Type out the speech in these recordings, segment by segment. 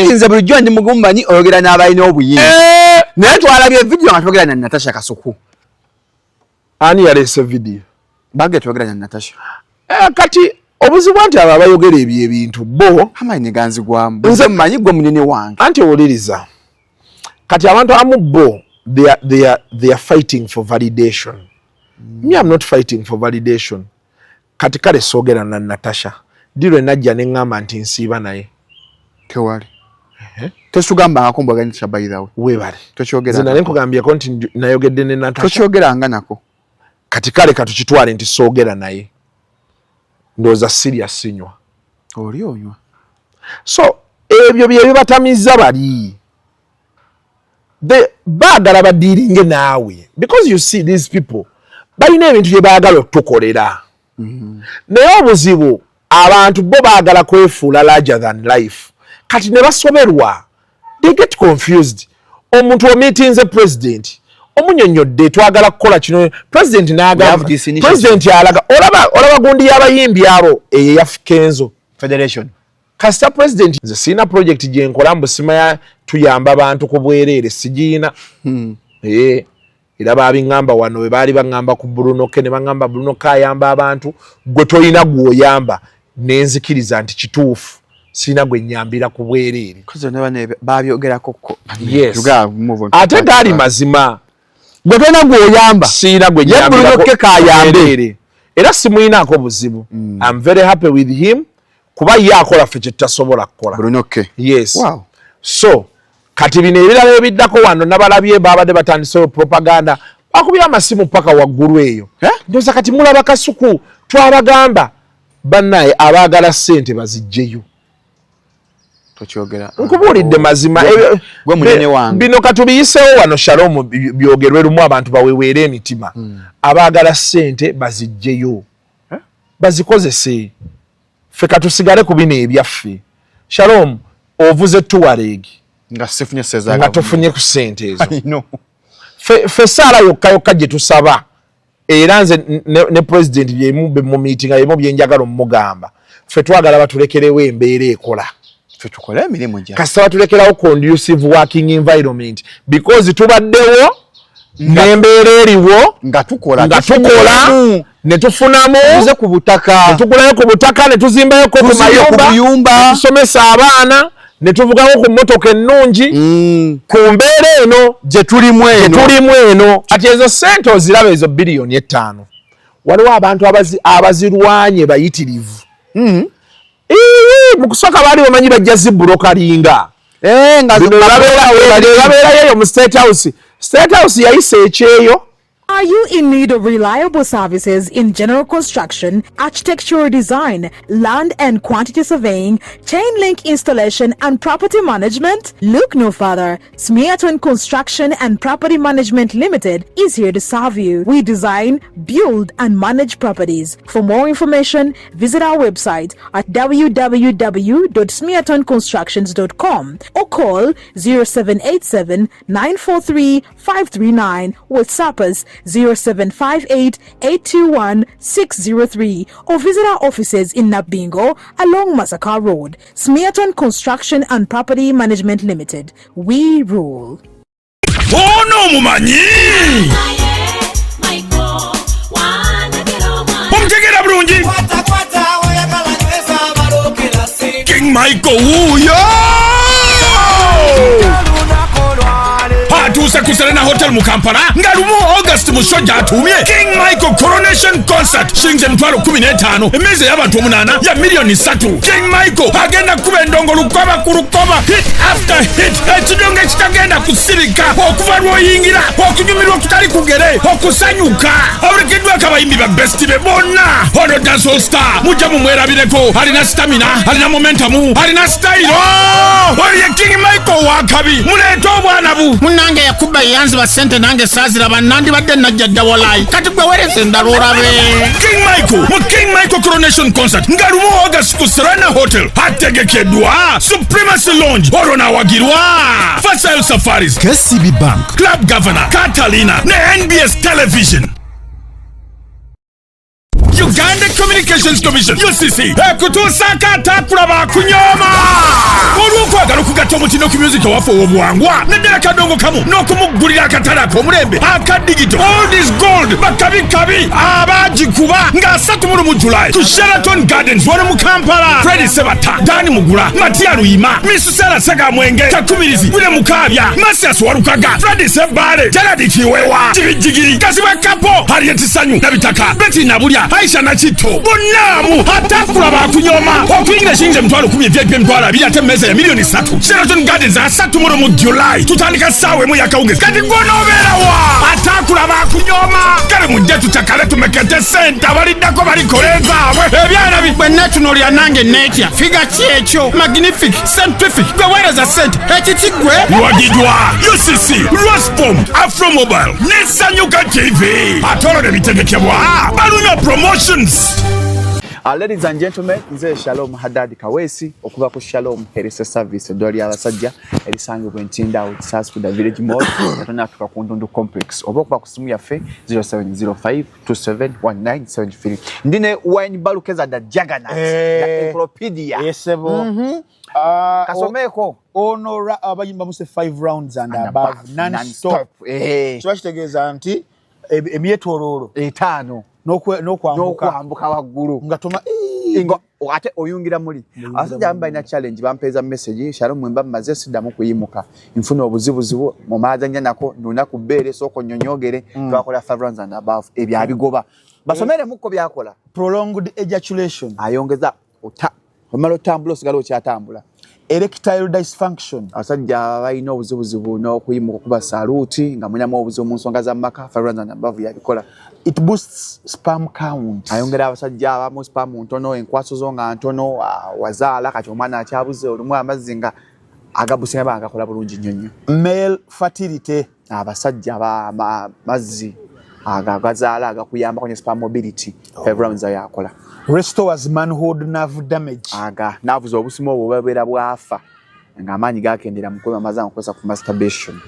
nze bulijjo ndi mugumanyi oyogera n'abalina obuyinza naye twalabye video nga twogera na Natasha Kasuku ani yalese video bage twogera na Natasha kati obuzibu nti aba bayogera ebintu bo amaanyi ganzigwamu nze mmanyi gwe munene wange anti oliriza kati abantu amu bo they are fighting for validation. Me, I'm not fighting for validation. Kati kale sogera na Natasha diro najja ne ngamba nti nsiba naye tewali tesugamba akombo gani chabayirawe webale tokyogera zina lenko gambye ko nti nayogedde ne Natasha tokyogera anga nako kati kale katuchitwale nti sogera naye ndoza serious sinywa oli onywa so ebyo bye batamiza bali bagala badiringe nawe because you see these people balina ebintu bye bagala tukolera naye obuzibu abantu bo bagala kwefuula larger than life kati ne basoberwa they get confused omuntu omeetinze president omunyonyodde twagala kukola kino president n'agamba president alaga olaba gundi y'abayimbi abo eyo ya Kenzo Federation kasita president nze sina project gye nkola mbusima ya tuyamba abantu ku bwerere sigiina era babingamba wano we bali bangamba ku Bruno Kene bangamba Bruno kayamba abantu gwe toyina gwoyamba nenzikiriza nti kituufu sina gwe nyambira ku bwerere kozo ne bane babyogerako yes ate gali mazima gwe toyina gwoyamba sina gwe nyambira Bruno kayambe era simuinaako buzibu I'm very happy with him kuba yakola ffe kye tasobola kukola Bruno K yes wow. So kati bino ebirala ebiddako wano nabalabye babadde batandisewo propaganda bakubira amasimu paka waggulu eyo ndoza kati mulaba Kasuku twabagamba bannaye abaagala ssente bazijjeyo tokyogera nkubulidde mazima gwe munene wange bino katubiyisewo wano Shalom byogerwe lumu abantu baweweere emitima abaagala ssente bazijjeyo bazikozese ffe katusigale ku bino ebyaffe Shalom ovuze Tuareg nga sifunye sezaga nga tofunye ku ssente ezo fe sala yokka gye tusaba era nze ne president byemu mu meeting ayemu byenjagala omugamba ffe twagala batulekerewo embeera ekola ffe tukole emirimu gya kasita batulekerawo conducive working environment because tubaddewo n'embeera eriwo nga tukola ne tufunamu tuze ku butaka ne tugulayo ku butaka ne tuzimbayo ko ku mayumba tusomesa abaana ne tuvugako ku mmotoka ennungi ku mbeera eno gye tulimu eno ati ezo ssente oziraba ezo biliyoni 5 waliwo abantu abazirwanye bayitirivu mu kusooka baali bamanyi bajja zibulokalinga babeerayo mu State House yayisa ekyeyo. Are you in need of reliable services in general construction, architectural design, land and quantity surveying, chain link installation, and property management? Look no further. Smeaton Construction and Property Management Limited is here to serve you. We design, build, and manage properties. For more information, visit our website at www.smeatonconstructions.com or call 0787 943 539. WhatsApp us 0758-821-603 or visit our offices in Nabingo along Masaka Road. Smeaton Construction and Property Management Limited. We rule. Oh no, mumanyi! Omtegera bulungi! King Michael Wuyo! Atuuse ku Serena Hotel mu Kampala nga lumu August musojja atumye King Michael Coronation Concert shilingi $15,000 emmeeza y'abantu 8 ya miliyoni 3. King Michael agenda kuba endongo lukoba ku lukoba hit after hit ekidongo ekitagenda kusirika okuva lw'oyingira okunyumirwa okutali kugere okusanyuka abulikiddwa akabayimbi ba best be bonna ono dancehall star mujja mumwerabireko alina stamina alina momentum alina style oli King Michael wakabi muleeta obwana bu munange yakuba yanzi ba sente nange sazira banandi badde najja dawolai kati gwe werese ndarurabe King Michael Coronation Concert ngalumu August ku Serena Hotel ategekeddwa Supremacy Lounge orona wagirwa Facile Safaris KCB Bank Club Governor Catalina ne NBS Television. You Uganda Communications Commission UCC ekutusaka atakulaba kunyoma olw'okwagala okugatta omutino ku music waffe obuwangwa naddala kadongo kamu n'okumugulira akatale ak'omulembe aka digital all is gold bakabikabi abagikuba nga 3 July ku Sheraton Gardens wano mu Kampala. Freddy Sebata, Dani Mugula, Matia Luyima, Miss Sarah Saga Mwenge, Takubirizi, Wile Mukabya, Masias Warukaga, Freddy Sebare, Gerard Kiwewa, Jigiri, Kasiwa Kapo, Harriet Sanyu, Nabitaka, Betty Nabulia, Aisha Nachito, Bonamu, atakula bakunyoma, okuyingira shinje mtwalo 10 VIP mtwala biyate meza ya milioni 3. Sheraton Gardens asatu mu July. Tutandika sawe mu yakawungezi. Kati gwonobeera wa atakula bakunyoma. Kale mujje tutakale tumekete sente abaliddako balikoleza abwe. Ebyana bikwe national ya nange netya. Figa ki ekyo? Magnific, scientific, gweweereza sente. Ekitigwe lwagidwa UCC, Rosbom, Afromobile, Nesanyuka TV. Atolo ne bitegekebwa. Baluna promotions. Ladies and gentlemen, nze Shalom Haddad Kawesi okuva ku Shalom Health Service eddwaliro ly'abasajja erisangibwa Ntinda outside the village mall atona tuka ku Ndundu complex oba okuba ku simu yaffe 0705271973. Ndine wine balukeza da Juggernaut ya encyclopedia yesebo kasomeko ono abayimba muse 5 rounds and above non-stop kibakitegeeza nti emyetooloolo 5 n'okwambuka waggulu ngatoma ingo ate oyungira muli asajja ambaina challenge bampeza message Shalom mwemba maze sidamu kuyimuka nfuna obuzibuzibu mu mazanya nako nduna kubere soko nyonyogere twakola 5 rounds and above ebyabigoba basomere muko byakola prolonged ejaculation ayongeza omalo tambulo sigalo kyatambula erectile dysfunction asajja bayina obuzibuzibu n'okuyimuka kuba saluti nga munyamu obuzibu mu nsonga za maka 5 rounds and above yabikola. It boosts sperm count. Ayongera abasajja abamu sperm ntono enkwaso zo nga ntono wazaala kati omwana akyabuze olumu amazinga agabusinga bagakola bulungi nnyo. Male fertility abasajja mazzi agazaala agakuyamba kwenye sperm mobility 5 rounds yakola. Restores manhood nerve damage. Nerves obusimo obubera bwafa nga amaanyi gakendera mu kwema mazanga kwesa ku masturbation.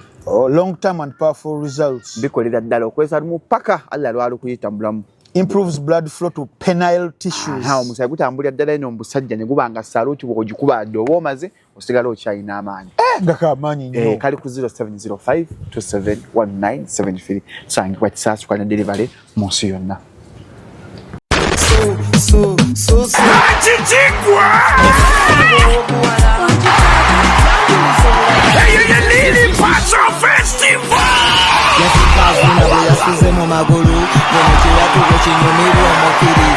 Long term and powerful results. Bikolera ddala okwesa lumu paka alla lwali kuyitambulamu. Improves blood flow to penile tissues. Omusajja gutambulira ddala eno omusajja ne gubanga saluti bw'ogikuba oba omaze osigala okyayina amaanyi. Ngaka amaanyi nnyo. Kali ku 0705271973 sangibwa kisaasu kwa delivery mu nsi yonna. Achicigwa! Hey, you need Paso Festival!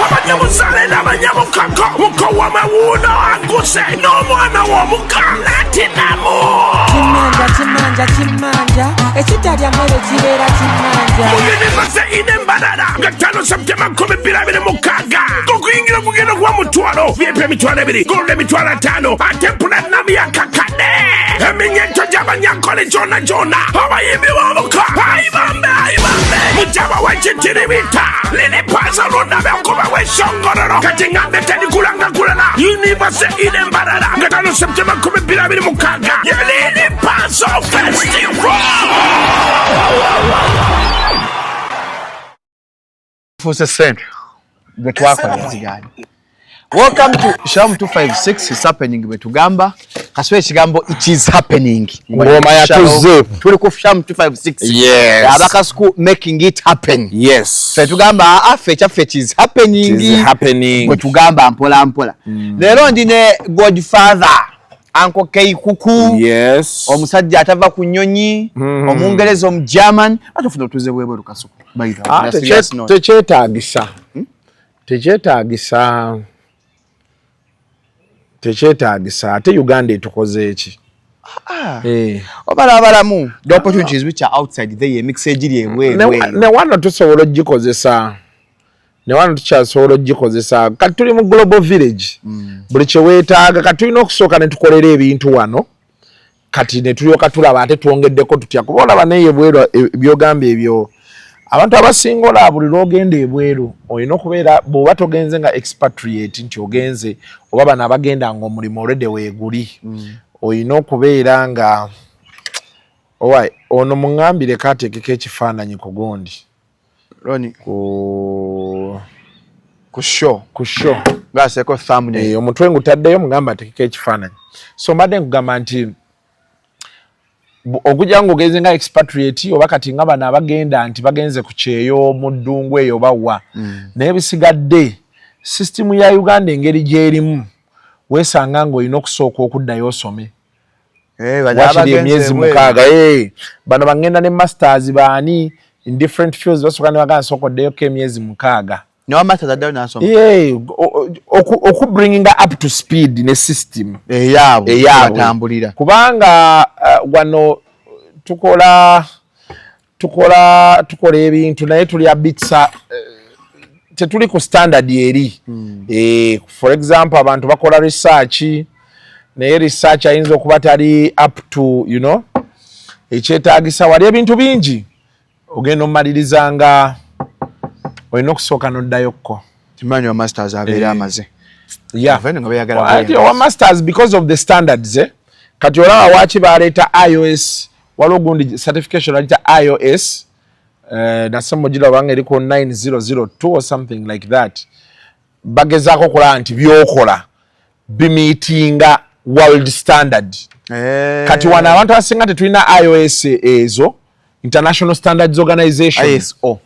Abanyamusale n'abanyamukako muko w'amawuno aguse n'omwana w'omukana tinamu kimanja ekitalya mmere kibeera kimanja muyinibase inembalala nga 5 Septemba 2026 okuyingira kugenda kuwa mutwalo VIP emitwalo 2 gold emitwalo 5 ate platinum yakakane eminyeto gy'abanyankole gyonna abayimbi b'omuka ayibambe mujaba w'ekitiribita lili paza lundabe okuba w'eshongororo kati ngambe tedikulanga kulala yunibase inembalala nga 5 Septemba 2026 yelili pazo festival. Welcome to Shalom 256 is happening betugamba kaswe kigambo it is happening ngoma yatuze tuli ku Shalom 256 yes Abakasuku making it happen yes betugamba afe chaffe it is happening betugamba mpola lero ndine Godfather Uncle Keikuku yes omusajja atava ku nnyonyi omungereza omugerman atufuna tuze bwebwe Kasuku bayita tekyetaagisa ate Uganda etukoze eki obalabalamu the opportunities which are outside there mix ejiri ebwewe ne wano tusobola ogikozesa tukyasobola ogikozesa kati tuli mu global village buli kyeweetaaga kati tulina okusooka ne tukolera ebintu wano kati ne tulyoka tulaba ate twongeddeko tutya kuba olaba naye ebweru ebyogamba ebyo abantu abasinga olaba buli lwogenda ebweru olina okubeera bw'oba togenze nga expatriate nti ogenze oba bano abagenda nga omulimu already weeguli olina okubeera nga ono muŋŋambire kaateekeko ekifaananyi ku gundi Roni ku show gaseko thumbnail omutwe ngutaddeyo mugamba tekika ekifaananyi so mbadde nkugamba nti okujja ng'ogenze nga expatriate oba kati nga bano abagenda nti bagenze ku kyeyo mu ddungu eyo bawa naye bisigadde sisitimu ya Uganda engeri gy'erimu weesanga ng'olina okusooka okuddayo osome wakiri emyezi 6 bano bagenda ne masters baani in different fields basooka ne baganda sooka oddeyoku emyezi 6 no masters addayo n'asoma okubringinga up to speed ne system eyaabwe batambulira kubanga wano tukola ebintu naye tuli abitsa tetuli ku standard eri for example abantu bakola research naye research ayinza okuba tali up to ekyetaagisa wali ebintu bingi ogenda omumalirizanga olina okusooka n'oddayokko timanyi wa masters abeera amaze owa masters because of the standards kati olaba waaki baleeta iOS waliwo gundi certification alita iOS nasema gira banga eri ku 9002 or something like that bagezaako okulaba nti byokola bimiitinga world standard kati wano abantu abasinga tetulina iOS ezo International Standards Organization ISO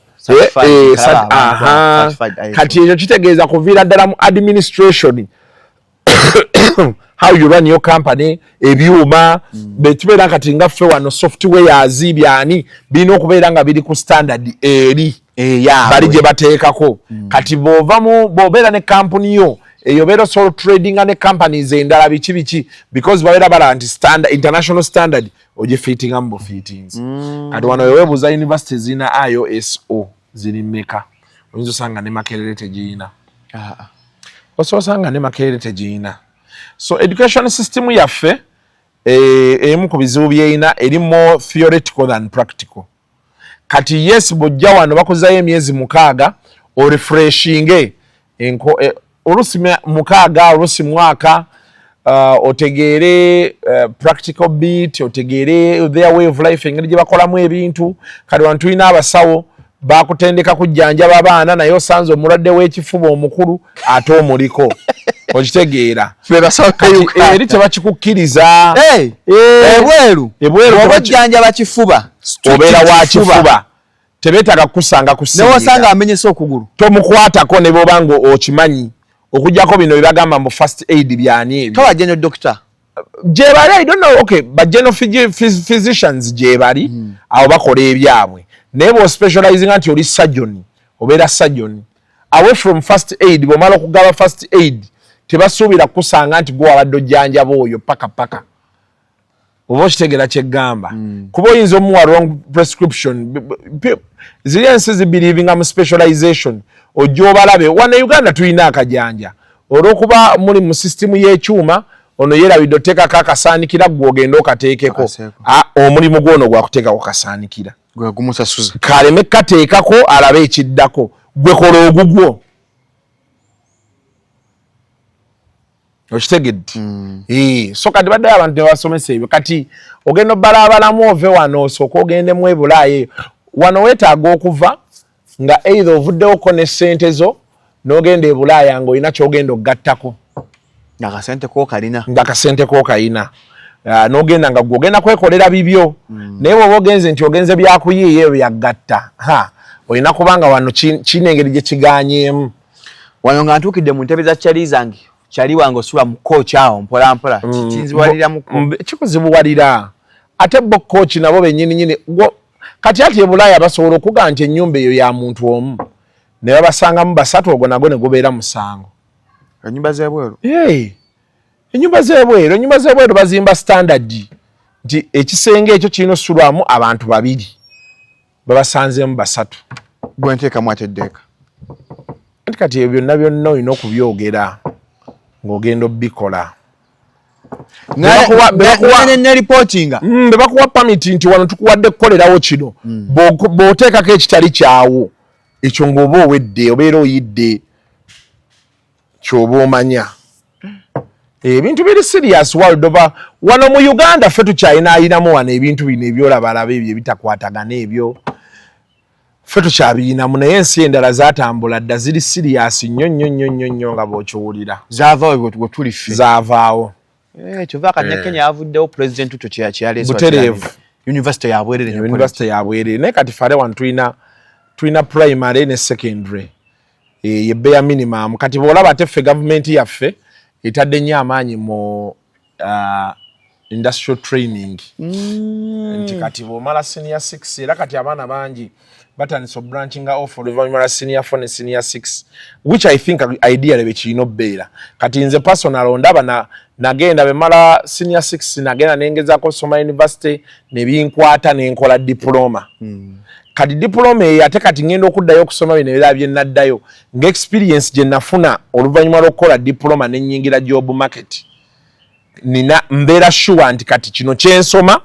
kati ekyo kitegeeza kuviira ddala mu administration how you run your company ebyuma bekibeera kati nga ffe wano softwares byani birina okubeera nga biri ku standard eri bali gye bateekako kati bw'obeera ne kampuni yo eyo beera solo trading ne companies endala biki because babeera bala nti standard international standard ogifittinga mu bufittings kati wano weweebuuza university zirina IOSO ziri mmeka oyinza osanga ne Makerere tegiyina osanga ne Makerere tegiyina so education system yaffe emu ku bizibu byeyina eri more theoretical than practical kati yes bojja wano bakozayo emyezi 6 orefreshinge olusi 6 olusi mwaka otegeere practical bit otegeere their way of life engeri gye bakolamu ebintu kati wano tulina abasawo bakutendeka kujjanjaba abaana naye osanze omulwadde w'ekifuba omukulu ate omuliko okitegeera eri tebakikukkiriza ebweru obujjanjaba kifuba obeera wa kifuba tebeetaaga kukusanga ku singa newosanga amenyese okugulu tomukwatako ne bwoba nga okimanyi okujjako bino byebagamba mu first aid byani ebyo kawa general doctor gyebali I don't know okay but general physicians gyebali awo bakola ebyabwe naye bwo specializing nti oli surgeon obeera surgeon away from first aid bwomala okugaba first aid tebasuubira kukusanga nti gwe wabadde ojjanjaba oyo paka oba okitegeera kyeggamba kuba oyinza omuwa wrong prescription ziri ensi zibelievinga mu specialization ojja obalabe wano Uganda tulina akajanja olw'okuba muli mu system y'ekyuma ono yeerabidde oteekako akasaanikira gwe ogenda okateekeko omulimu gwono gwakuteekako kasaanikira gwe gumusasuza kaleme kateekako alabe ekiddako gwe kola ogugwo okitegedde so kati baddayo abantu tebasomesa ebyo kati ogenda obalaabalamu ove wano osooka ogendemu ebulaayi wano weetaaga okuva nga either ovuddewoko ne ssente zo n'ogenda ebulaaya ng'olina ky'ogenda okugattako nga kasente k'okalina n'ogenda nga gw'ogenda kwekolera bibyo naye bw'oba ogenze nti ogenze byakuyiiya ebyo byagatta olina kubanga wano kiina engeri gye kigaanyeemu wano nga ntuukidde mu ntebe za kyali zange kyali wange osula mu kooki awo mpolampola kinzibuwalira kikuzibuwalira ate bo kooki nabo bennyininyini kati ati ebulaaya basobola okugaa nti ennyumba eyo ya muntu omu ne babasangamu 3 ogwo nagwo ne gubeera 7 ennyumba z'ebweru ennyumba z'ebweru bazimba standard nti ekisenge ekyo kirina osulwamu abantu 2 babasanzeemu 3 gwe nteekamu ate eddeeka kati ebyo byonna olina okubyogera ng'ogenda obbikola bebakuwa pamiti nti wano tukuwadde kukolerawo kino bw'oteekako ekitali kyawo ekyo ng'oba owedde obeera oyidde ky'oba omanya ebintu biri serious world over wano mu Uganda ffe tukyayinaayinamu wano ebintu bino ebyolabalaba ebyo ebitakwatagana ebyo ffe tukyabiyinamu naye ensi endala zatambula dda ziri serious nnyo nga bw'okiwulira zaavaawo bwe tuli ffe zaavaawo kyova kati Kenya yavuddewo president tuto kyaleese butereevu university yabwerere naye kati fale wano tulina primary ne secondary ye bare minimum kati bw'olaba ate ffe gavumenti yaffe etadde nnyo amaanyi mu industrial training nti kati bw'omala senior 6 era kati abaana bangi batandise branching off oluvannyuma lwa senior 4 ne senior 6 which I think ideally bekirina obbeera kati nze personal ndaba nagenda bemala senior 6 nagenda nengezaako soma university nebinkwata nenkola diploma kati diploma eyo ate kati ngenda okuddayo okusoma bino ebirala bye naddayo ng'experience gye nafuna oluvannyuma lw'okukola diploma n'ennyingira job market nina mbeera sure nti kati kino kyensoma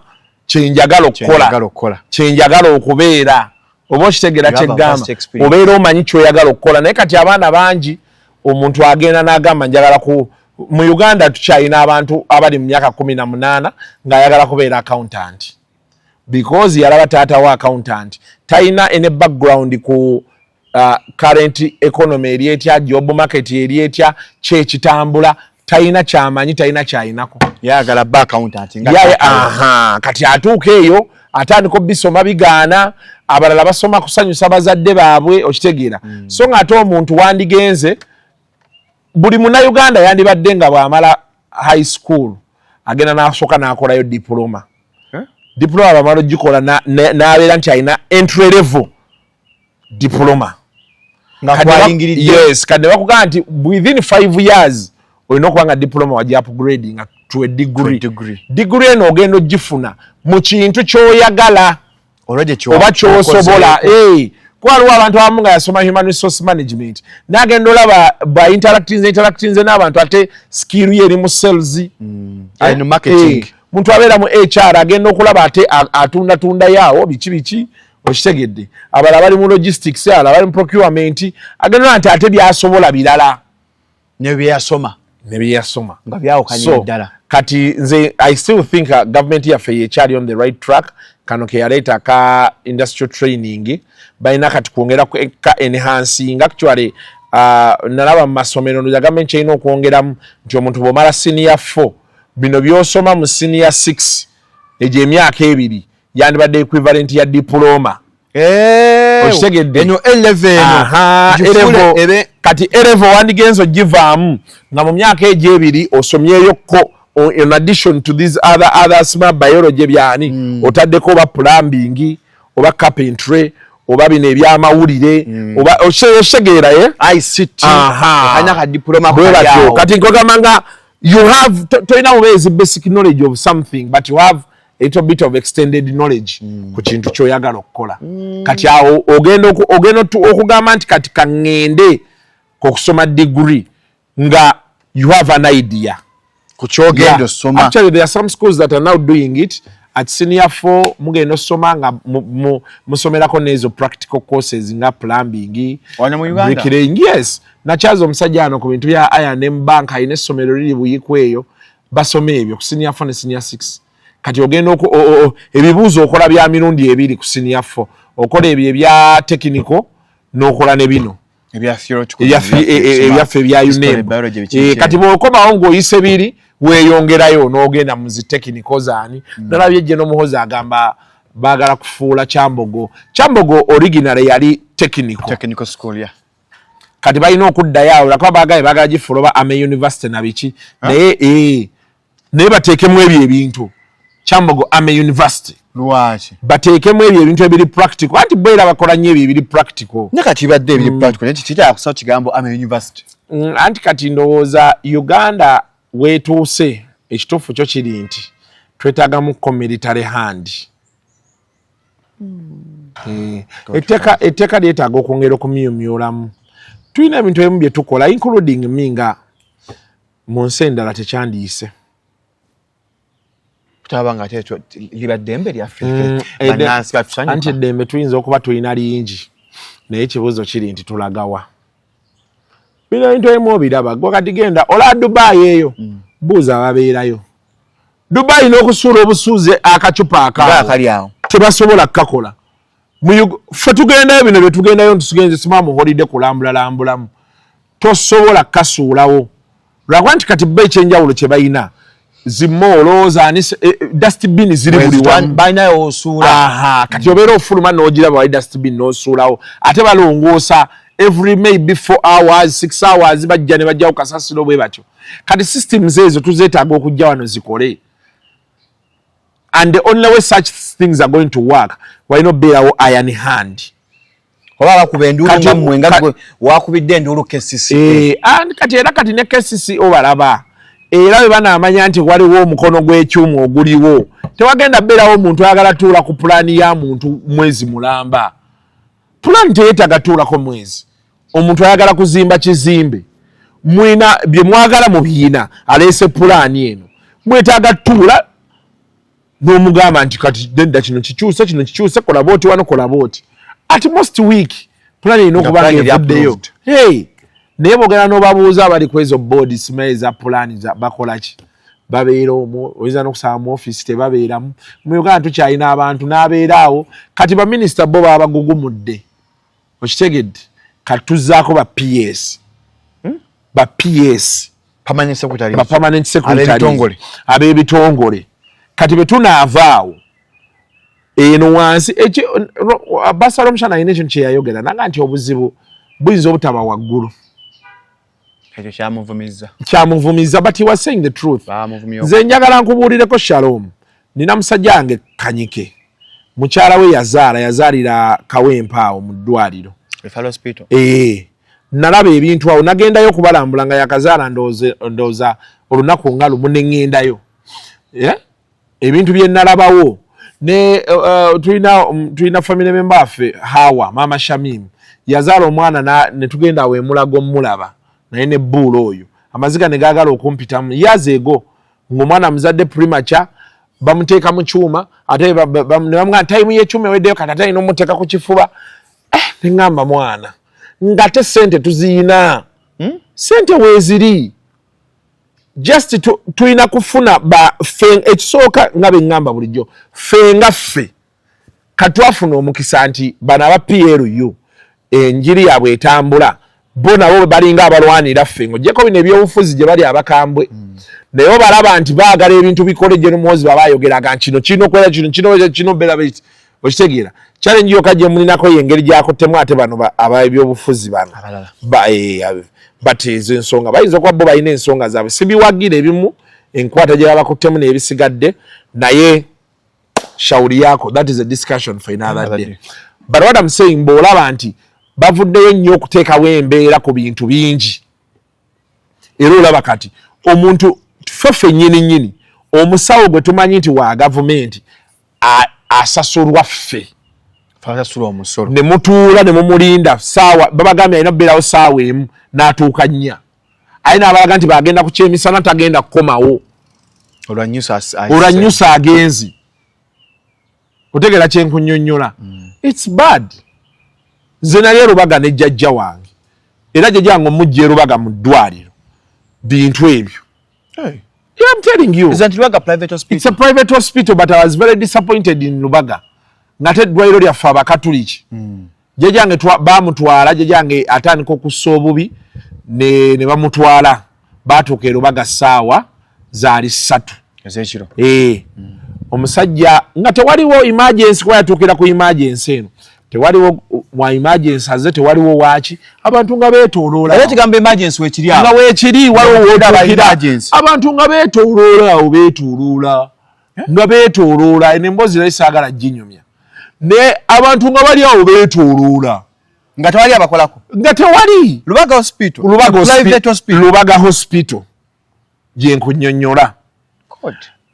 kyenjagala okukola kyenjagala okubeera oba okitegera kyeggamba obeera omanyi kyoyagala okukola naye kati abaana bangi omuntu agenda n'agamba njagala mu Uganda tukyalina abantu abali mu myaka 18 ng'ayagala kubeera accountant because yalaba taata wa accountant talina ene background ku current economy eri etya job market eri etya kyekitambula talina kyamanyi talina kyayinako yagala ba accountant kati atuuka eyo atandika bisoma bigaana abalala basoma kusanyusa bazadde baabwe okitegeera so nga ate omuntu wandigenze buli Munnayuganda yandibadde nga bw'amala high school agenda n'asooka n'akolayo diploma diploma bamala ogikola n'abeera nti alina entry level diploma yes kati bakugamba nti within 5 years olina okuba nga diploma wagi upgrading to a degree eno ogenda ogifuna mu kintu ky'oyagala oba ky'osobola kwaliwo abantu abamu nga yasoma human resource management n'agenda olaba ba interactinze n'abantu ate skill ye eri mu sales marketing muntu abeera mu HR agenda okulaba ate atunda yaawo biki okitegedde abalala bali mu logistics abalala bali mu procurement agenda nti ate byasobola birala ne byasoma nga byawukanye ddala kati nze I still think government yaffe yekyali on the right track kano ke yaleeta ka industrial training balina kati kwongera ka enhancing actually nalaba mu masomero ndoza government kyalina okwongeramu nti omuntu bw'omala senior 4 bino byosoma mu senior 6 egyo emyaka 2 yandibadde equivalent ya diploma okitegedde eno eleven kati eleven wandigenzo givaamu nga mu myaka egyo 2 osomyeyokko in addition to these other smart biology byani otaddeko oba plumbing oba carpentry oba bino ebyamawulire oba oshegeera ICT anyaka diploma kati nkogamba nga you have toina always basic knowledge of something but you have a little bit of extended knowledge ku kintu kyoyagala okukola kati awo ogenda okugamba nti kati kaŋŋende okusoma degree nga you have an idea kukyogenda osoma actually there are some schools that are now doing it at senior 4 mugenda osoma nga musomerako nezo practical courses nga plumbing bricklaying yes nakyaza omusajja ano ku bintu bya I&M bank ayina essomero liri buyikwa eyo basoma ebyo ku senior 4 ne senior 6 kati ogenda ebibuuzo okola bya mirundi 2 ku senior 4 okola ebyo ebya technical n'okola ne bino ebyaffe ebya UNEM kati bw'okomawo ng'oyise 2 weeyongerayo n'ogenda mu zi technical zaani nalabye ejje n'omuhozi agamba baagala kufuula Kyambogo original yali technical school kati balina okuddayo awo lako baagala gifuula oba Ame University na biki naye bateekemu ebyo ebintu Kyambogo Ame University lwaki bateekemu ebyo ebintu ebiri practical anti bwera bakola nnyo ebyo ebiri practical ne kati badde ebiri practical naye kitaya kusaba kigambo Ame University anti kati ndowooza Uganda weetuuse ekituufu kyo kiri nti twetaagamu military hand etteeka lyetaaga okwongera okumyumyulamu tulina ebintu ebimu bye tukola including me nga mu nsi endala tekyandiise tutabanga liba ddembe lyaffe bannansi batusanyuka anti eddembe tuyinza okuba tulina lingi naye ekibuuzo kiri nti tulagawa bino ebintu ebimu obiraba gwe kati genda ola Dubai eyo buuza ababeerayo Dubai n'okusuula obusuuze akacupa akali awo tebasobola kukakola Ffe tugendayo bino bye tugendayo ntugenze simamu holiday kulambulambulamu tosobola kasuulawo lwakubanga nti kati bba ekyenjawulo kye balina zimoolo dustbin ziri buli wamu balinayo osuula kati obeera ofuluma n'ogiraba wali dustbin n'osuulawo ate balongoosa every maybe 4 hours 6 hours bajja ne bajjawo kasasiro bwe batyo kati systems ezo tuzeetaaga okujja wano zikole and the only way such things are going to work walina obeerawo iron hand oba bakuba enduulu nga mmwe nga wakubidde enduulu KCC kati era kati ne KCC obalaba era bwe banaamanya nti waliwo omukono gw'ekyuma oguliwo tewagenda beerawo omuntu ayagala tuula ku pulaani ya muntu mwezi mulamba pulaani teyeetaga tuulako mwezi omuntu ayagala kuzimba kizimbe mwina bye mwagala mu biina aleese pulaani eno mwetaaga tuula n'omugamba nti kati denda kino kikyuse kola booti wano kola booti at most week pulaani erina okuba ng'evuddeyo naye bwogera n'obabuuza abali ku ezo boodi simaye za pulaani bakola ki babeera omwo oyinza n'okusaba mu ofiisi tebabeeramu mu Uganda tukyalina abantu n'abeeraawo kati baminisita bo baba bagugumudde okitegedde kati tuzzaako ba PS permanent secretary ab'ebitongole kati bwe tunaavaawo eno wansi Basalo Mushana ayina ekintu kye yayogera naga nti obuzibu buyinza obutaba waggulu ekyo kyamuvumiza but he was saying the truth nze njagala nkubuulireko Shalom nina musajja wange Kanyike mukyala we yazaalira Kawempa awo mu ddwaliro nalaba ebintu awo nagendayo okubalambula nga yakazaala ndowooza olunaku nga lumu ne ŋŋendayo ebintu bye nalabawo ne tulina family member affe Hawa mama Shamim yazaala omwana ne tugenda awo emulago mulaba naye ne bbuulo oyo amaziga ne gaagala okumpitamu yazeego ng'omwana muzadde premature bamuteeka mu kyuma ate ne bamugamba tayimu y'ekyuma eweddeyo kati ate alina omuteeka ku kifuba ne ŋŋamba mwana ng'ate sente tuziyina sente weeziri just tulina kufuna ekisooka nga be ŋŋamba bulijjo ffe nga ffe katwafuna omukisa nti bano aba PLU enjiri yaabwe etambula bo nabo balinga abalwanira ffe ng'oggyeko bino ebyobufuzi gye bali abakambwe naye obalaba nti baagala ebintu bikole gye n'omuwozi baba ayogeraga nti kino kwera kino beera beti okitegeera challenge yokka gye mulinako y'engeri gyakuttemu ate bano ab'ebyobufuzi bano but ezo ensonga bayinza okuba bo balina ensonga zaabwe sibiwagira ebimu enkwata gye babakuttemu n'ebisigadde naye shauri yako that is a discussion for another day but what I'm saying bw'olaba nti bavuddeyo nnyo okuteekawo embeera ku bintu bingi era olaba kati omuntu ffeffe nnyini omusawo gwe tumanyi nti wa gavumenti asasulwa ffe ne mutuula ne mumulinda saawa babagambye alina okubeerawo saawa emu n'atuuka 4 aye n'abalaga nti bagenda ku kyemisana tagenda kukomawo olwanyusa agenzi otegera kyenkunnyonnyola it's bad nze nali Lubaga ne jjajja wange era jjajja wange omujja Lubaga mu ddwaliro bintu ebyo I'm telling you it's a private hospital but I was very disappointed in Lubaga ngate eddwaliro lyaffe abakatuliki jjajja wange bamutwala jjajja wange atandika okussa obubi ne bamutwala baatuuka Lubaga ssaawa zaali 3 omusajja nga tewaliwo emergency kwa yatuukira ku emergency eno tewaliwo wa emergency aze tewaliwo waaki abantu nga beetooloola era kigambo emergency weekiri nga weekiri waliwo abantu nga beetooloola awo nga beetooloola emboozi era saagala ginyumya ne abantu nga bali awo beetooloola nga tewali abakolako nga tewali Lubaga hospital gye nkunnyonnyola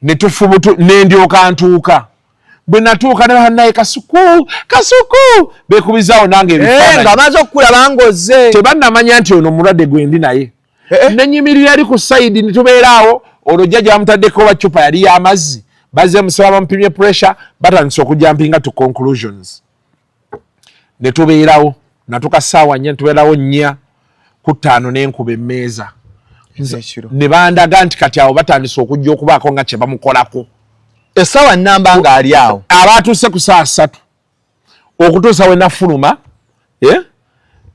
ne tufubutu n'endyoka ntuuka bwe natuuka ne bannaye Kasuku beekubizaawo nange ebifaananyi nga amaze okukulaba ng'ozze tebannamanya nti ono mulwadde gwe ndi naye nenyimirira yali ku sayidi ne tubeeraawo olwo jjajja bamutaddeko bacupa yali y'amazzi bazze musaba bamupimye pressure batandise okujampinga to conclusions ne tubeerawo natuuka ssaawa 4 ne tubeerawo 4 ku 5 n'enkuba emmeeza ne bandaga nti kati awo batandise okujja okubaako nga kye bamukolako essaawa nnamba ng'ali awo abaatuuse ku 3:00 okutuusa we nafuluma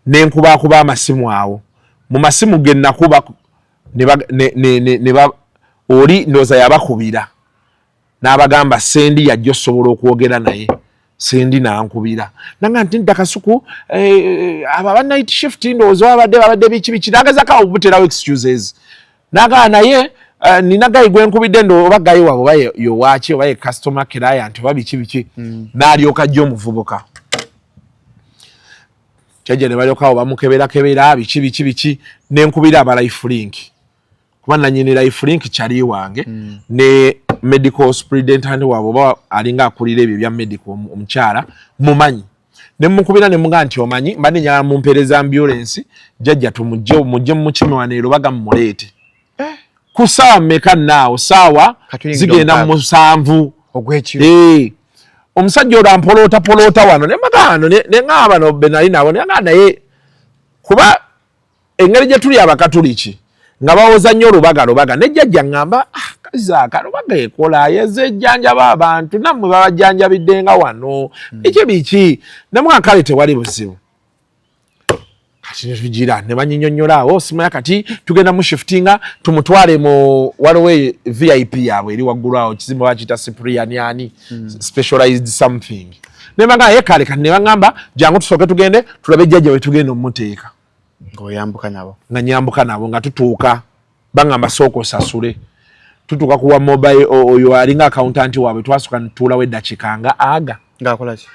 nenkubakuba amasimu awo mu masimu ge nakuba oli ndooza yabakubira n'abagamba sendi yajja osobola okwogera naye sendi nankubira nanga nti Kasuku aba night shift ndooza babadde biki nagazako obuterawo excuses naga naye nina gayi gwenkubidde ndo oba gayi wabo baye yo wachi oba customer client oba biki n'alyoka jjo omuvubuka kyaje ne balyoka oba mukebera biki nenkubira aba life link kuba nanyini life link kyali wange ne medical superintendent wabo ba alinga akulira ebyo bya medical omukyala mumanyi ne mukubira ne munga nti omanyi mbani nya mumpereza ambulance jajja tumujje mu Kimewane Lubaga mumulete kusawa meka naawo sawa zigenda mu 7 ogwekiro omusajja olampolota wano ne magano ne ngaba no benali nabo ne ngana naye kuba engeri gye tuli abakatoliki nga bawoza nnyo Lubaga ne jjajja ngamba kazaaka Lubaga ekola yezejjanja abantu nammwe babajjanjabiddenga wano biki ne mwakale tewali buzibu tujira ne banyinyonnyola simaya kati tugenda mu shiftinga tumutwale mu walowe VIP yabwe eri waggulu awo kizimba bakita Cyprian specialized something ne banga yekale kan ne bangamba jangu tusoke tugende tulabe jjajja we tugenda omuteeka nga nyambuka nabo nga tutuuka bangamba soko sasule tutuuka kuwa mobile oyo alinga accountant wabwe twasuka ntula we dakikanga aga ngakola ki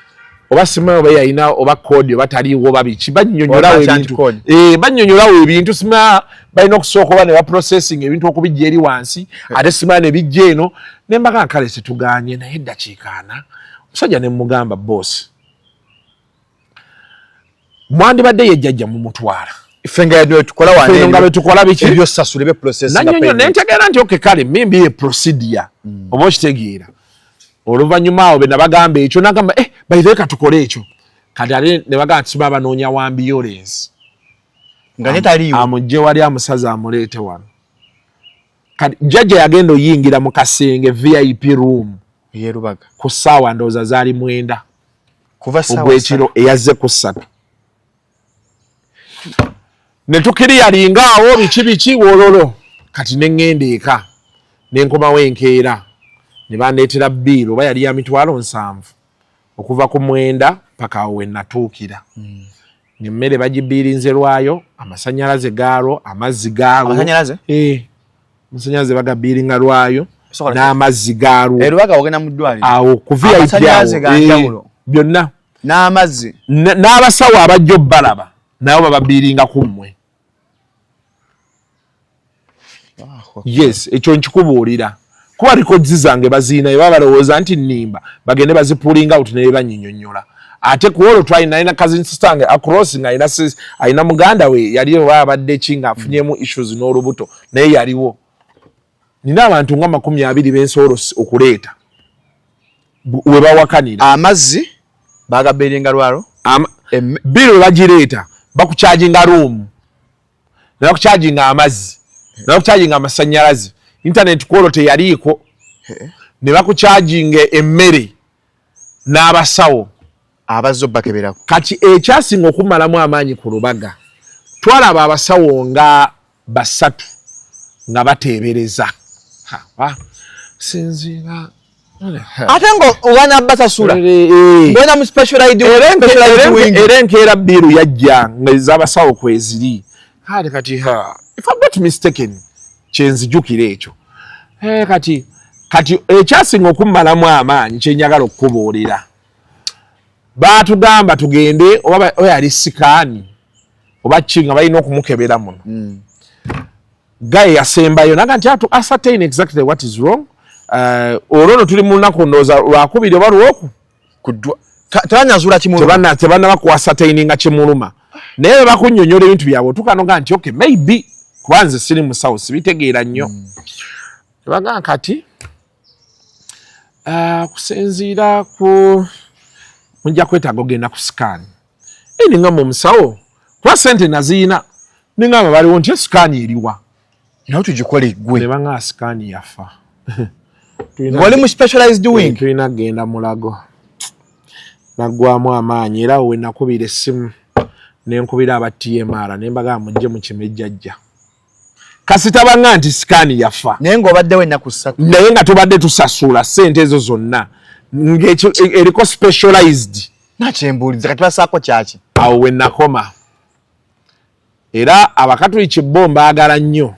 oba simaya oba yayina oba kodi oba taliwo oba biki bannyonnyolawo ebintu bannyonnyolawo ebintu simaya balina okusooka oba ne baprocessing ebintu okubijja eri wansi ate simaya ne bijja eno ne mbaga nkale setuganye naye eddakiikaana omusajja ne mugamba boss mwandibadde yejjajja mu mutwala fenga tukola wane nga tukola biki ebyo sasule be process na payment nentegera nti okay kale mimbi ye procedure oba okitegeera oluvannyuma awo be nabagamba ekyo nagamba bayireka tukole ekyo kati ate ne bagamba nti banoonya wa ambulance nga netaliiwo amugye wali amusaza amuleete wano kati jjajja yagenda oyingira mu kasenge VIP room ye Lubaga ku ssaawa ndowooza zaali 9 kuva ssaawa ogw'ekiro eyazze ku 3 ne tukiriyalinga awo biki wololo kati ne ŋŋenda eka ne nkomawo enkeera ne bandeetera bbiiro oba yali ya mitwalo 7 okuva ku 9 paka awo we natuukira n'emmere bagibbiirinze lwayo amasannyalaze gaalo amazzi gaalo amasannyalaze bagabbiiringa lwayo n'amazzi gaalo Lubaga ogenda mu ddwaliro awo ku VIP byonna n'amazzi n'abasawo abajja obbalaba nabo bababbiiringa ku mmwe yes ekyo nkikubuulira kuba records zange baziina baba balowooza nti nnimba bagende bazipulinga out ne banyinyonnyola ate ku olwo twalina cousin sister nge across nga ayina muganda we yaliyo abadde kinga afunyemu issues n'olubuto naye yaliwo nina abantu nga 20 b'ensoolo okuleeta we bawakanira amazzi bagabbiiringa lwalo bill bagireeta bakucharginga room na bakucharginga amazzi na bakucharginga amasannyalaze internet kwolo teyaliiko ne bakucharginga emmere n'abasawo abazzo bakeberako kati ekyasinga okumalamu amaanyi ku Lubaga twalaba abasawo nga 3 nga bateebereza sinzira ate ngo wana basasula mbona mu specialized wing erenkeera biru yajja ng'ez'abasawo kweziri kati if I'm not mistaken kyenzijukira ekyo kati ekyasinga okummalamu amaanyi kyenjagala okukubuulira baatugamba tugende oba yali sikaani oba kinga balina okumukebera muno gaye yasembayo naga nti to ascertain exactly what is wrong olwo tuli mu lunaku ndooza lwakubiri oba lwoku tebanyazuula kimuluma tebannaba kuascertaininga kimuluma naye bakunnyonnyola ebintu byabwe otukanoga nti okay maybe kubanze siri musawo sibitegeera nnyo tebagaa kati kusinziira ku mujja kwetaaga ogenda ku sikaani ninga mu musawo kuba sente naziina ningamba baliwo nti esikaani eriwa nawe tugikole gwe ne banga sikaani yafa wali mu specialized wing tulina kgenda Mulago naggwamu amaanyi era we nakubira essimu ne nkubira aba TMR ne mbaga mujje mu kimejjajja kasita banga nti sikaani yafa naye ng'obaddewo ennaku 3 naye nga tubadde tusasula ssente ezo zonna eriko specialized nakyembuuliza kati basaako kyaki awo we nakoma era abakatuliki bo mbaagala nnyo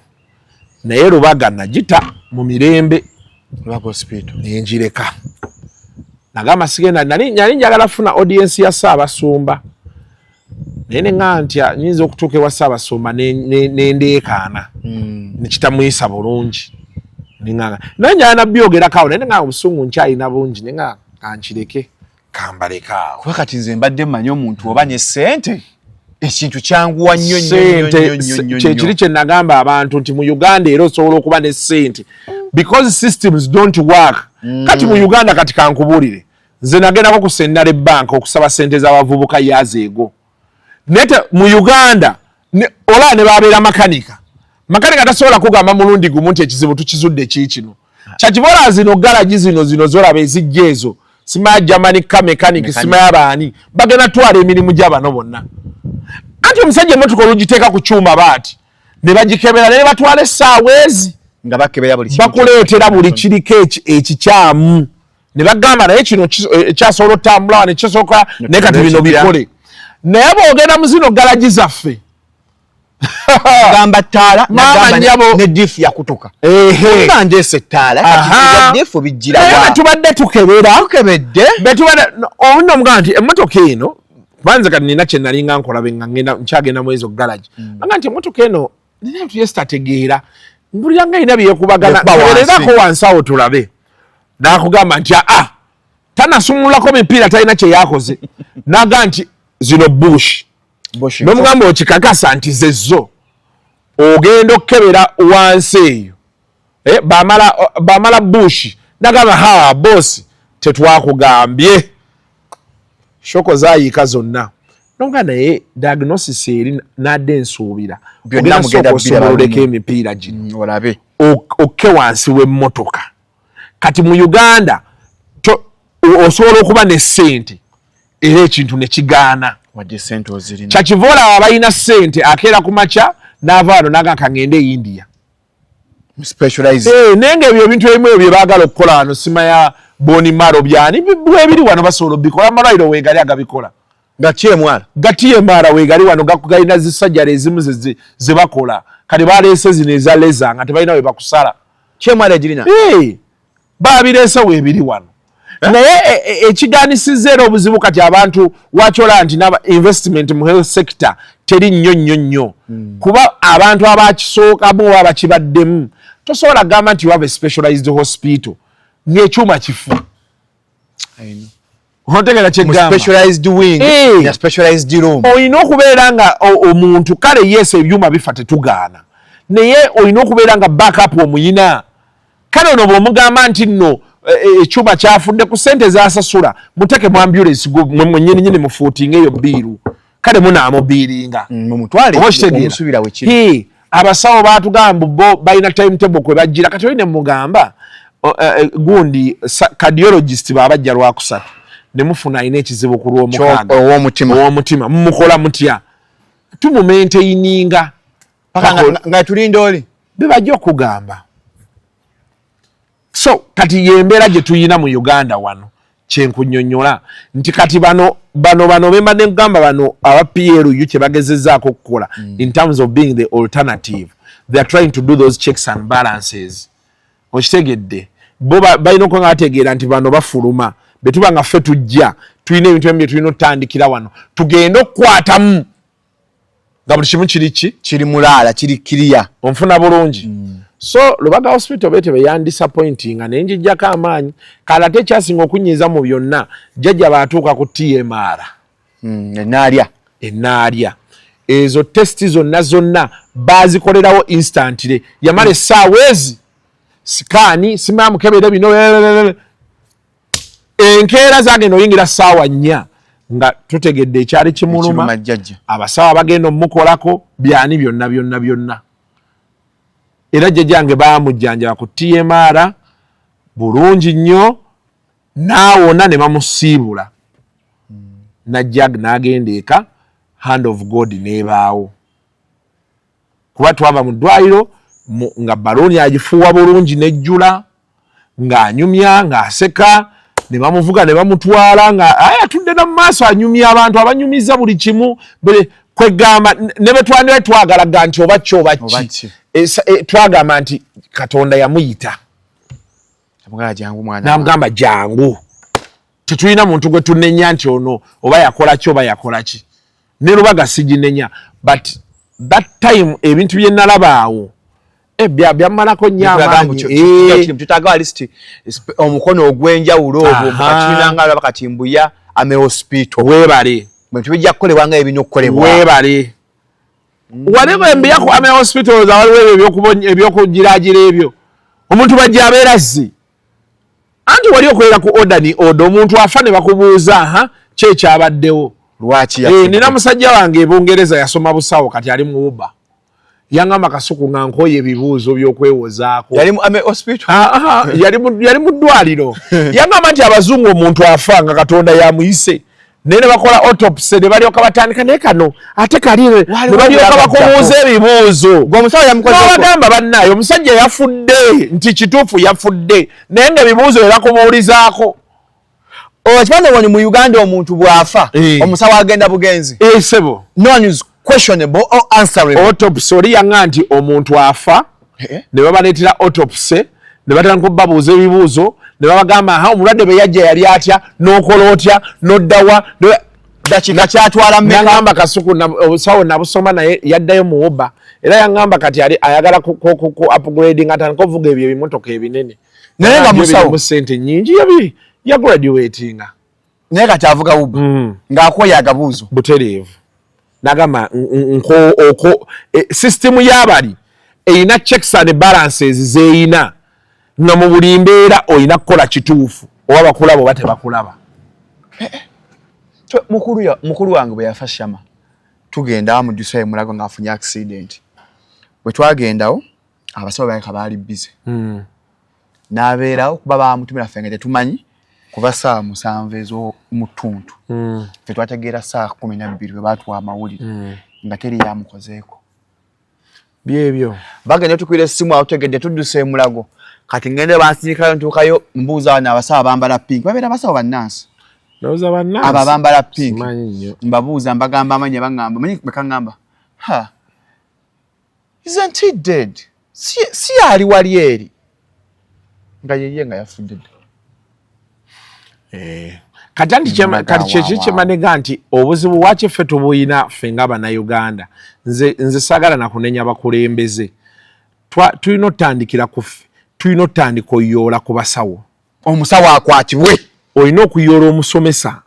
naye Lubaga nagita mu mirembe Lubaga hospital nenjireka nagamba sigenda nali njagala funa audience ya Ssaabasumba naye neŋŋamba nti nyinza okutuuka ewa Ssaabasumba nendeekaana nekitamuyisa bulungi neŋŋamba naye njagala nabyogerako awo naye neŋŋamba obusungu nkyalina bungi neŋŋamba kankireke kambaleka awo kuba kati nze mbadde mmanyi omuntu oba ne ssente ekintu kyanguwa nnyo kyekiri kye nagamba abantu nti mu Uganda era osobola okuba ne ssente because systems don't work kati mu Uganda kati kankubuulire nze nagendako ku Central Bank okusaba ssente z'abavubuka yazeego nete mu Uganda ola ne babeera makanika tasobola kugamba mulundi gumu nti ekizibu tukizudde kikino kyakibola zino garaji zino zolaba ezijja ezo simaya Germany ka mechanic simaya baani bagenda twala emirimu gy'abano bonna anti omusajja emmotoka olugiteeka ku kyuma baati ne bagikebera ne batwala essaawa ezi nga bakebera buli bakuleetera buli kiriko ekikyamu ne bagamba naye kino ekyasobola otambula ne kisoboka naye kati bino bikole naye bw'ogenda mu zino galaji zaffe gamba ttaala nagamba ne diff yakutuka nga ndeese ettaala kati diff bijjira wa tubadde tukebedde obuno mugamba nti emmotoka eno banze kati nina kye nalinga nkola be nga nkyagenda mu ezo galaji anga nti emmotoka eno nina tuyesitategeera mpulira nga ina byekubagana ererako wansi awo tulabe nakugamba nti tanasumulako mipiira talina kye yakoze naga nti zino bush n'omugamba okikakasa nti zezo ogenda okukebera wansi eyo bamala bush nagamba bosi tetwakugambye shoko zayiika zonna nonga naye diagnosis eri nadde ensuubira ogenda sooka osobololeko emipiira gino olabe okke wansi w'emmotoka kati mu Uganda osobola okuba ne ssente era ekintu ne kigaana wadde ssente ozirina kyakivola abalina ssente akeera ku makya n'avaano naga kangende e India naye nga ebyo ebintu ebimu ebyo bye baagala okukola wano simaya boni maro byani bwebiri wano basobola obikola amalwaliro weegali agabikola gatiyemwala weegali wano galina zisajjala ezimu ze bakola kati baleese zino eza leza nga tebalina we bakusala kyemwala egirina babireese weebiri wano naye ekiganisiza era obuzibu kati abantu wakyola nti investment mu health sector teri nnyo kuba abantu abakisookamu oba abakibaddemu tosobola gamba nti you have a specialized hospital ng'ekyuma kifu otegera kyegamba olina okubeera nga omuntu kale yesu ebyuma bifa tetugaana naye olina okubeera nga backup omuyina kale ono bw'omugamba nti nno ekyuma kyafudde ku ssente zasasula muteke mu ambulance mwennyini mufuutinga eyo bbiiru kale munaamubiiringa abasawo baatugamba bo balina timetable kwe bajjira kati olina mugamba gundi cardiologist baabajja lwakusatu ne mufuna alina ekizibu ku lw'omukaaga ow'omutima mumukola mutya tumumaintaininga nga tulinda oli bebajja okugamba so kati yembeera gye tuyina mu Uganda wano kyenkunnyonnyola nti kati bano bemba ne kugamba bano aba PLU kye bagezezzaako okukola in terms of being the alternative they are trying to do those checks and balances okitegedde bo balina okuba nga bategeera nti bano bafuluma betuba nga ffe tujja tulina ebintu ebimu bye tulina otutandikira wano tugenda okukwatamu nga buli kimu kiri mulaala kiri kiriya onfuna bulungi so Lubaga hospital bete beyandisappointinga nenjijjako amaanyi kala tekyasinga okunyiza mu byonna jjajja baatuuka ku TMR enaalya ezo testi zonna bazikolerawo instantly yamala essaawa ezi sikaani simamukebera bino enkeera zagenda oyingira ssaawa 4 nga tutegedde ekyali kimuluma abasawo bagenda omukolako byani byonna era jjajjange baamujjanjaba ku TMR bulungi nnyo naawona ne bamusiibula najjag n'agenda eka hand of God nebaawo kuba twava mu ddwaliro nga baloni agifuuwa bulungi nejjula ng'anyumya ng'aseka ne bamuvuga ne bamutwala nga atudde na mu maaso anyumya abantu abanyumiza buli kimu kwegamba ne bwe twandibadde twagalaga nti oba ki twagamba nti Katonda yamuyita n'amugamba jangu tetulina muntu gwe tunenya nti ono oba yakola ki oba yakola ki ne Lubaga siginenya but that time ebintu bye nalaba awo byamalako nnyo tutaga list omukono ogw'enjawulo obwo katinanga alaba kati Mbuya ame hospital webale bwe tubijja kukolebwa nga ebinyo okukolebwa webale whatever Mbuya ku ame hospital waliwo ebyokugiraagira ebyo omuntu bajja abeera zzi anti wali okolera ku odani odo omuntu afa ne bakubuuza kyekyabaddewo lwaki nina musajja wange e Bungereza yasoma busawo kati ali mu Uber yangamba Kasuku nga nkoye ebibuuzo by'okwewozaako yali mu ame hospital yali mu ddwaliro yangamba nti abazungu omuntu afa nga Katonda yamuyise naye ne bakola autopsy ne balyoka batandika naye kano ate kali ne balyoka bakubuuza ebibuuzo bagamba bannaye omusajja yafudde nti kituufu yafudde naye nga ebibuuzo bye bakubuulizaako okimanyi wano mu Uganda omuntu bw'afa omusawo agenda bugenzi sebo no one is questionable or answerable. Autopsy oli yanga nti omuntu afa ne babaleetera autopsy ne batandika okubabuuza ebibuuzo ne babagamba omulwadde bwe yajja yali atya n'okola otya n'oddawa dakika kyatwala mmeka ngamba Kasuku obusawo nabusoma naye yaddayo mu Uber era yangamba kati ayagala ku upgrading atandika okuvuga ebyo ebimotoka ebinene naye nga musawo mu sente nnyingi ya graduatinga naye kati avuga Uber ng'akoya agabuuzo butereevu nagamba system y'abali eyina checks and balances zeeyina nga mu buli mbeera oyina kukola kituufu oba bakulaba oba tebakulaba mukulu wange bwe yafa Shama tugenda mu Dusaye Mulago ng'afunye accident bwe twagendawo abasawo bayeka baali busy n'abeerawo kuba bamutumira ffe nga tetumanyi kuba saa 7 ez'omutuntu ffe twategeera saa 12 bwe baatuwa amawulire nga teri yamukozeeko byebyo bagenda tukwira essimu awo tegedde tudduse Mulago kati ngende bansindikayo ntuukayo mbuuza wano abasawo bambala pink babeera abasawo bannansi aba bambala pink mbabuuza mbagamba amanya bangamba manyi bekangamba isn't he dead si ali wali eri nga yeye nga yafudde kati kyeki kyemanega nti obuzibu waki ffe tubuyina ffe ng'Abannayuganda nze saagala nakunenya bakulembeze tulina otandikira ku ffe tulina otandika oyoola ku basawo omusawo akwatibwe olina okuyoola omusomesa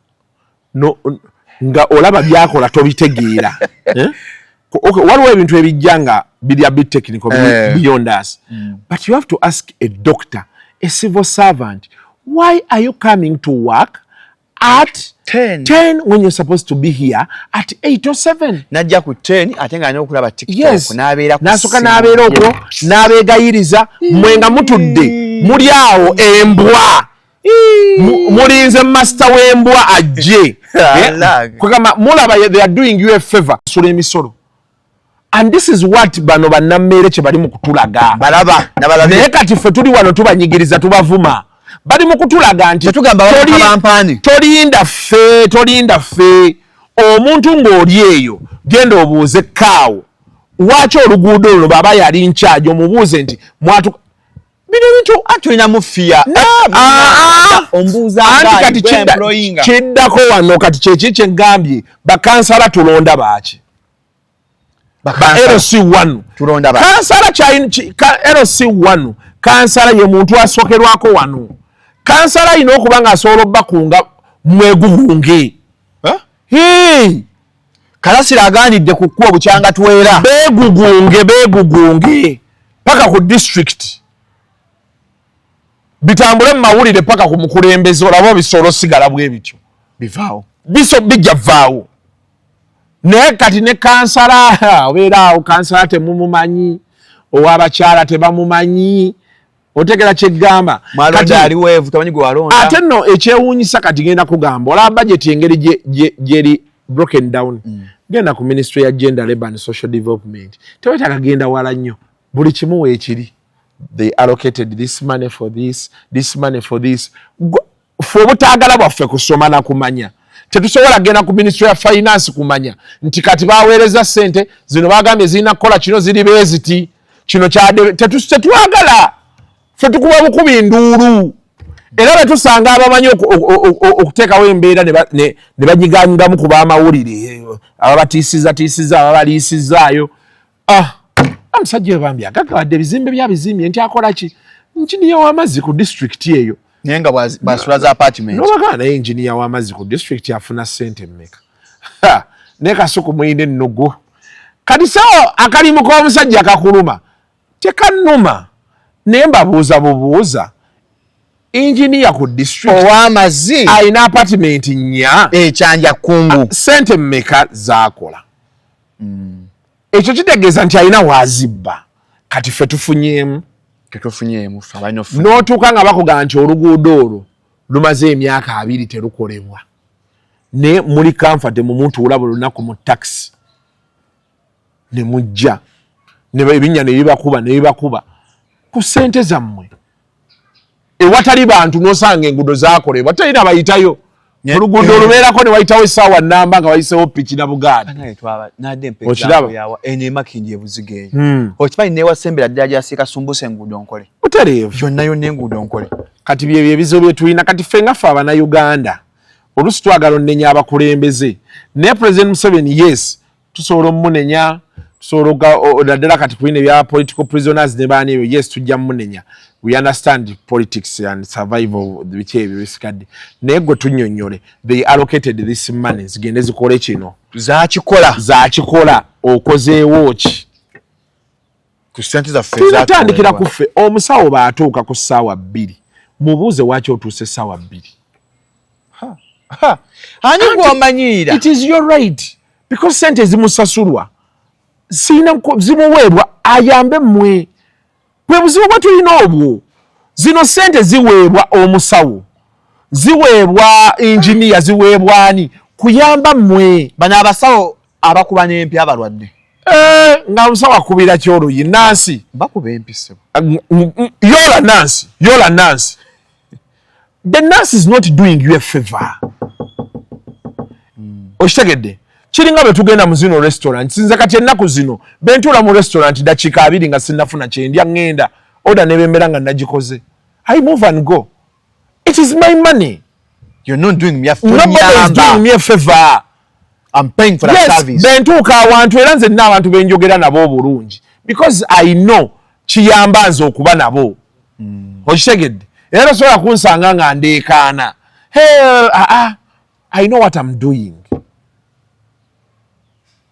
nga olaba byakola tobitegeera waliwo ebintu ebijja nga biri a bit technical beyond us but you have to ask a doctor a civil servant why are you coming to work at 10 when you're supposed to be here at 8 or 7 najja ku 10 ate nga n'okulaba TikTok n'asoka n'abeera okwo n'abeegayiriza mwe nga mutudde muli awo embwa mulinze master w'embwa ajje kwegamba mulaba they are doing you a favor sula emisolo and this is what bano bannammeere kye bali mu kutulaga balaba naye kati ffe tuli wano tubanyigiriza tubavuma bali mu kutulaga nti tolinda ffe omuntu ng'oli eyo genda obuuze kaawo lwaki oluguudo luno baba yali nkyagi omubuuze nti mwatuka bino bintu atulina mufiya ombuuza kati kiddako wano kati kyeki kyengambye bakansala tulonda baaki ba LC1 tulonda ba kansala LC1 kansala ye muntu asokerwako wano kansala ino okuba nga asobola obbakunga mwegugunge Kalasira aganidde ku kkubo bukyanga twera beegugunge paka ku district bitambule mu mawulire paka ku mukulembeze olaba bisolo sigala bwe bityo bivaawo bijja vaawo naye kati ne kansala obeera awo kansala temumumanyi ow'abakyala tebamumanyi otegera kyegamba malonda ali wevu tamanyi gwe walonda ate nno ekyewuunyisa kati genda kugamba olaba budget engeri gyeri broken down genda ku ministry ya gender labour and social development tewetaaga genda wala nnyo buli kimu weekiri they allocated this money for this money for this fe obutaagala bwaffe kusoma na kumanya tetusobola genda ku ministry ya finance kumanya nti kati baweereza ssente zino bagambye zirina kukola kino ziri beeziti kino tetwagala fe tukuba bukubi nduulu era bwe tusanga abamanyi okuteekawo embeera ne banyiganyigamu ku baamawulire ababatiisiza ababaliisizaayo omusajja we bambi agagawadde ebizimbe byabizimbye nti akola ki enjiniya w'amazzi ku disitulikiti eyo naye nga bwasula za apartment nobagana naye enjiniya w'amazzi ku disitulikiti afuna ssente mmeka naye Kasuku muyina ennugu kati sawo akalimu k'omusajja akakuluma tekannuma naye mbabuuza bubuuza enjiniya ku district ow'amazzi alina apartment nnya ekyanja kkungu ssente mmeka zaakola ekyo kitegeeza nti alina waazibba kati ffe tufunyeemu n'otuuka nga bakugamba nti oluguudo olwo lumaze emyaka 2 terukolebwa ne muli comfort mu muntu ulaba lunaku mu taxi ne mujja ebinnya ne bibakuba ku ssente zammwe ewatali bantu n'osanga enguudo zaakolebwa talina bayitayo oluguudo olubeerako ne wayitawo essaawa nnamba nga wayiseewo piki na bugaadi okiraba enemakindi ebuzigeeyo okimanyi newasembera ddala gyasiika sumbusa enguudo nkole butereevu yonna enguudo nkole kati byebyo ebizibu bye tulina kati ffe nga ffe abannayuganda oluusi twagala onnenya abakulembeze naye President Museveni yes tusobola omunenya tusobola ddala kati kulina ebya political prisoners ne baani ebyo yes tujja munenya we understand politics and survival biki ebyo bisikadde naye gwe tunnyonnyole they allocated this money zigende zikole kino zakikola okozeewo ki ku ssente zaffe tunatandikira ku ffe omusawo baatuuka ku ssaawa 2 mubuuze waki otuuse ssaawa 2 ani gw'omanyiira it is your right because ssente zimusasulwa zimuweebwa ayambe mmwe bwe buzibu bwe tulina obwo zino ssente ziweebwa omusawo ziweebwa enjiniya ziweebwa ani kuyamba mmwe bano abasawo abakuba n'empya abalwadde nga omusawo akubira kyoluyi nansi bakuba empise yola nansi the nurse is not doing you a favor okitegedde kiringa bwe tugenda mu zino restaurant sinza kati ennaku zino bentuula mu restaurant dakiika 2 nga sinnafuna kyendya ngenda oda nebembera nga nagikoze I move and go it is my money you're not doing me a favor nobody is doing me a favor I'm paying for that service bentuuka awantu era nze nina abantu benjogera nabo obulungi because I know kiyamba nze okuba nabo okitegedde era tosobola kunsanga nga ndeekaana I know what I'm doing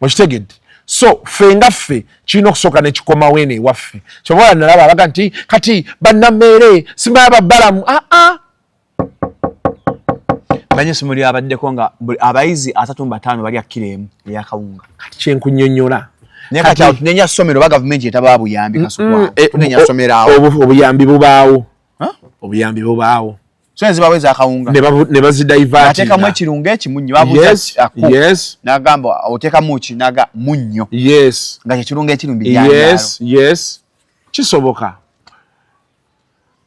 okitegedde so ffe nga ffe kirina okusooka nekikomawo eno ewaffe kyobola nalaba abaga nti kati bannammeere simala babbalamu manyi essomero lyabaddeko nga abayizi 35 bali akkira emu eyakawunga kati kyenkunnyonnyola naye kati awo tunenya ssomero ba gavumenti etaba buyambi Kasuku tunenya ssomero awo obuyambi bubaawo so ezibaweza akawunga ne bazidaivatinga ateekamu ekirungo ekimunnyo yes n'agamba oteekamu ki naga munnyo yes nga kyekirungo ekirumbi byanjalo yes kisoboka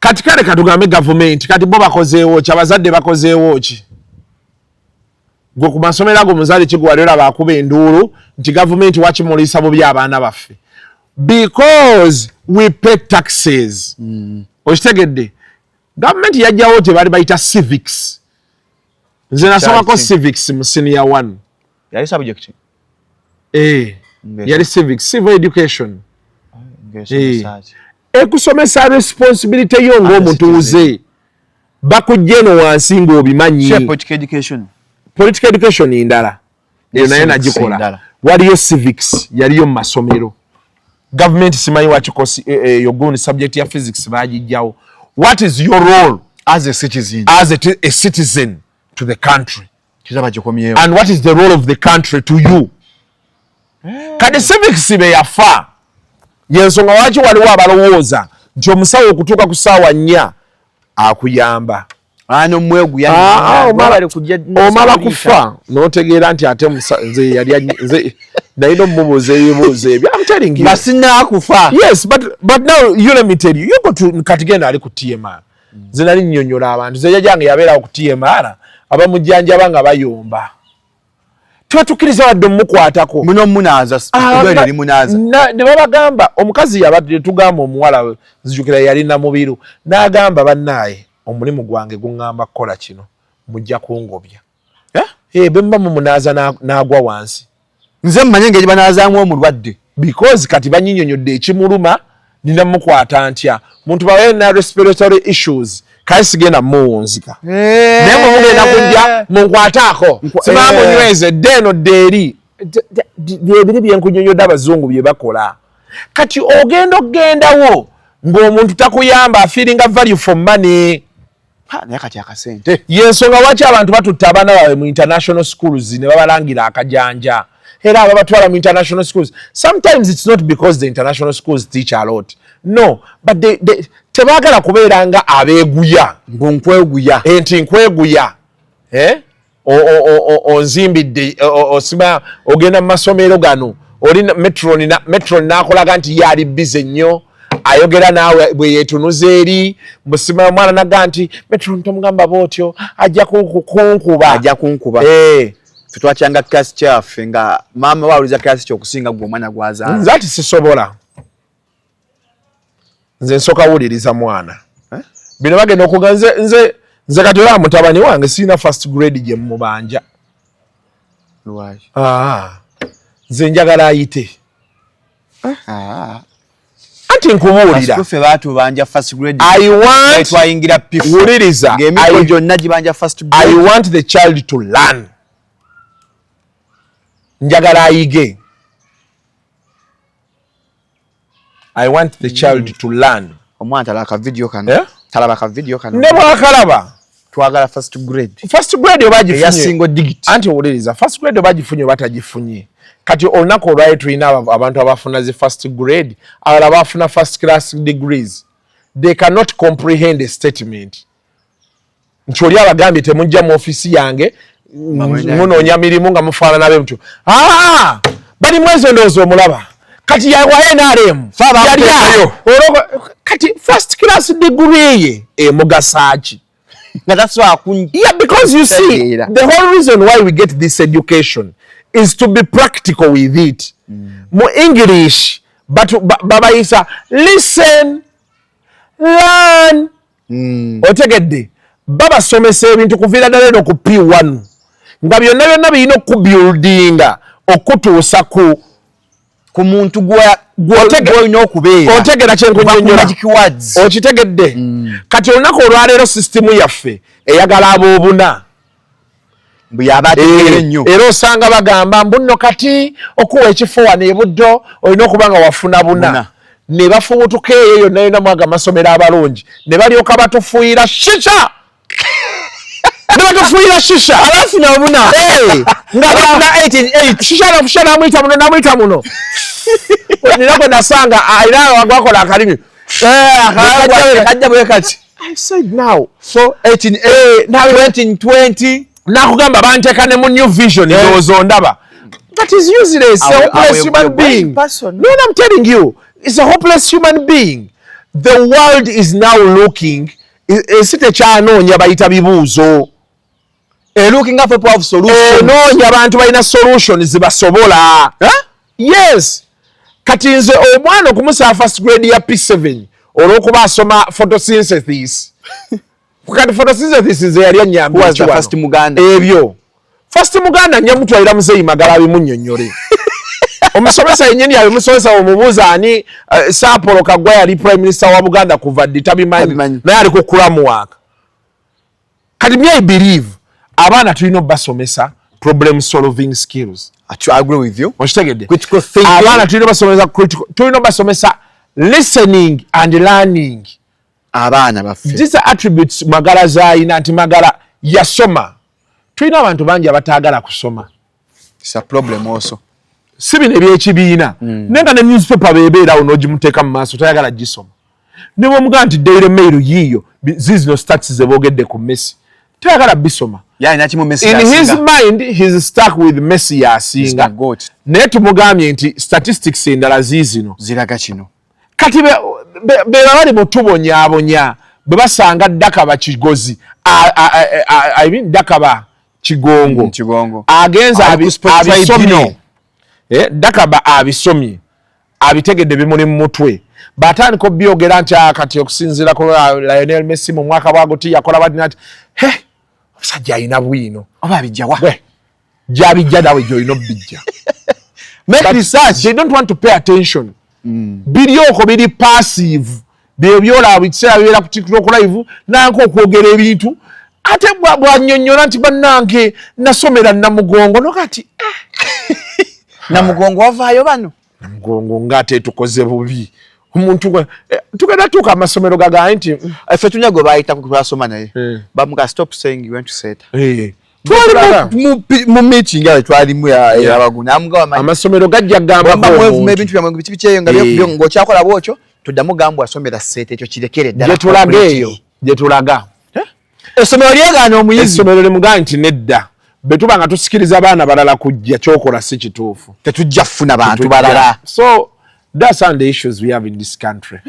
kati kale katugambe gavumenti kati bo bakozeewo ki abazadde bakozeewo ki gwe ku masomero ago muzaale kigwalira bakuba enduulu nti gavumenti wakimuliisa bubi abaana baffe because we pay taxes okitegedde gavumenti yajjawo tebaali bayita civics nze nasomako civics mu senior 1 yali subject yali civics civil education ekusomesa responsibility yo ng'omutuuze bakujja eno wansi ng'obimanyi political education ndala eyo naye nagikola waliyo civics yaliyo mu masomero gavumenti simanyi wakikosi eyo gundi subject ya physics bagijjawo what is your role as a citizen to the country kizabagikomyewo and what is the role of the country to you kati civics be yafa yensonga waki waliwo abalowooza nti omusawo okutuuka ku ssaawa 4 akuyamba omala kufa n'otegeera nti ate nze yali nalina omubuuza ebibuuzo ebyo I'm telling you basinakufa yes but now you let me tell you you go to katigenda ali ku TMR nze nali nnyonnyola abantu ze jjange yabeerawo ku TMR abamujjanjaba nga bayomba tubatukiriza wadde omukwatako muno munaaza ne babagamba omukazi yabadde tugamba omuwala zijukira yalina mubiru n'agamba bannaaye omulimu gwange guŋŋamba kukola kino mujja kungobya bwe mba mumunaaza n'agwa wansi nze mmanye ngeri banaazaamu omulwadde because kati banyinnyonnyodde ekimuluma nina mukwata ntya muntu bawe na respiratory issues kale sigenda muwunzika naye mugenda kujja munkwataako siba munyweze ddeno ddeeri byebiri byenkunyonyodde abazungu bye bakola kati ogendawo ng'omuntu takuyamba afiiringa value for money naye kati akasente yensonga lwaki abantu batutta abaana baabwe mu international schools ne babalangira akajanja era ababatwala mu international schools sometimes it's not because the international schools teach a lot no but tebaagala kubeera nga abeeguya nkweguya nti nkweguya onzimbidde osima ogenda mu masomero gano oli metron n'akolaga nti yali bize nnyo ayogera naawe bwe yeetunuza eri musima omwana naga nti metron tomugamba bwotyo ajja kunkuba twakyanga kasi kyaffe nga maama waawuliza kasi kyokusinga gwe omwana gwazaala nze ati sisobola nze nsooka wuliriza mwana bino bagenda okuga nze kati ola mutabani wange sirina first grade gye mubanja nze njagala ayite anti nkubuulira ffe baatubanja first grade twayingira wuliriza ng'emikolo gyonna gibanja first grade I want the child to learn njagala ayige I want the child to learn omwana talaba ka video kano ne bwakalaba twagala first grade oba eya single digit anti wuliriza first grade oba gifunye oba tagifunye kati olunaku olwali tulina abantu abafuna zi first grade abalala bafuna first class degrees they cannot comprehend a statement nti oli abagambye temujja mu ofisi yange munoonya mirimu nga mufaanana be mutyo bali mwezi endowooza omulaba kati yawaye NRM yaliayo kati first class degree ye emugasaaki because you see the whole reason why we get this education is to be practical with it mu English babayisa listen learn otegedde babasomesa ebintu kuviira ddala eno ku P1 nga byonna birina okubuildinga okutuusa ku muntu gw'olina okubeera otegera kyenkunyonnyola okitegedde kati olunaku olwaleero sisitimu yaffe eyagala aboobuna era osanga bagamba mbuno kati okuwa ekifo wano ebuddo olina okuba nga wafuna buna ne bafubutuka eyo yonna yonna mwaga amasomero abalungi ne balyoka batufuuyira shisha ne batufuuyira shisha abafuna obuna nga bafuna 18 shisha namuyita muno nirako nasanga era wagwakola akalimi kajja bwe kati I said now so 18 now 2020 nakugamba banteeka ne mu new vision ndowooza ondaba that is useless a hopeless human being no I'm telling you it's a hopeless human being the world is now looking ensi tekyanoonya bayita bibuuzo looking for people of solutions noonya abantu balina solutions zibasobola yes kati nze omwana okumusaa first grade ya P7 olw'okuba asoma photosynthesis kati photosynthesis nze yali anyambye ebyo first muganda nyamutwalira muzeeyi magala abimunnyonnyole omusomesa yennyini yabimusomesa omubuuza ani Saapolo Kaggwa yali prime minister wa Buganda kuva ddi tabimanyi naye ali kukulamu waaka kati me I believe abaana tulina obbasomesa problem solving skills. I agree with you. Critical thinking. Abaana tulina obbasomesa listening and learning. Abaana baffe. These are attributes Magala zayina nti Magala yasoma. Tulina abantu bangi abataagala kusoma. It's a problem also. Si bino ebyekibiina. Nenga ne newspaper bebeerawo n'ogimuteeka mu maaso tayagala gisoma. ne bwomuga nti Daily Mail yiyo zizino stats zebogedde ku Messi tayagala bisoma in his mind he's stuck with Messi yasinga naye tumugambye nti statistics endala zizino ziraga kino kati beba bali mutubonyaabonya bwe basanga Dakaba kigozi I mean Dakaba kigongo agenza abisomye Dakaba abisomye abitegedde bimuli mu mutwe batandika byogera nti kati okusinzira ku Lionel Messi mu mwaka bwagoti yakola badinati omusajja alina bwino oba bijjawa jabijja nawe gyolina bijja make research they don't want to pay attention bilioko biri passive byola biseera bibeera ku TikTok live nanko okwogera ebintu ate bwanyonnyola nti bannange nasomera Namugongo nokati Namugongo wavaayo bano Namugongo ngate tukoze bubi omuntu tugenda tuka amasomero gaga nti efe tunyago bayita ku basoma naye bamuka stop saying you want to say mu meeting ya twali mu ya baguna amuga wa amasomero gajja gamba ko ebintu bya mwangu bikibicheyo nga byo ngo kyakola bwocho tuddamu gambo asomera sete ekyo kirekere ddala je tulaga esomero lyegana omuyizi esomero limuga nti nedda betuba nga tusikiriza abaana balala kujja kyokola si kituufu tetujja kufuna bantu balala so that's one of the issues we have in this country.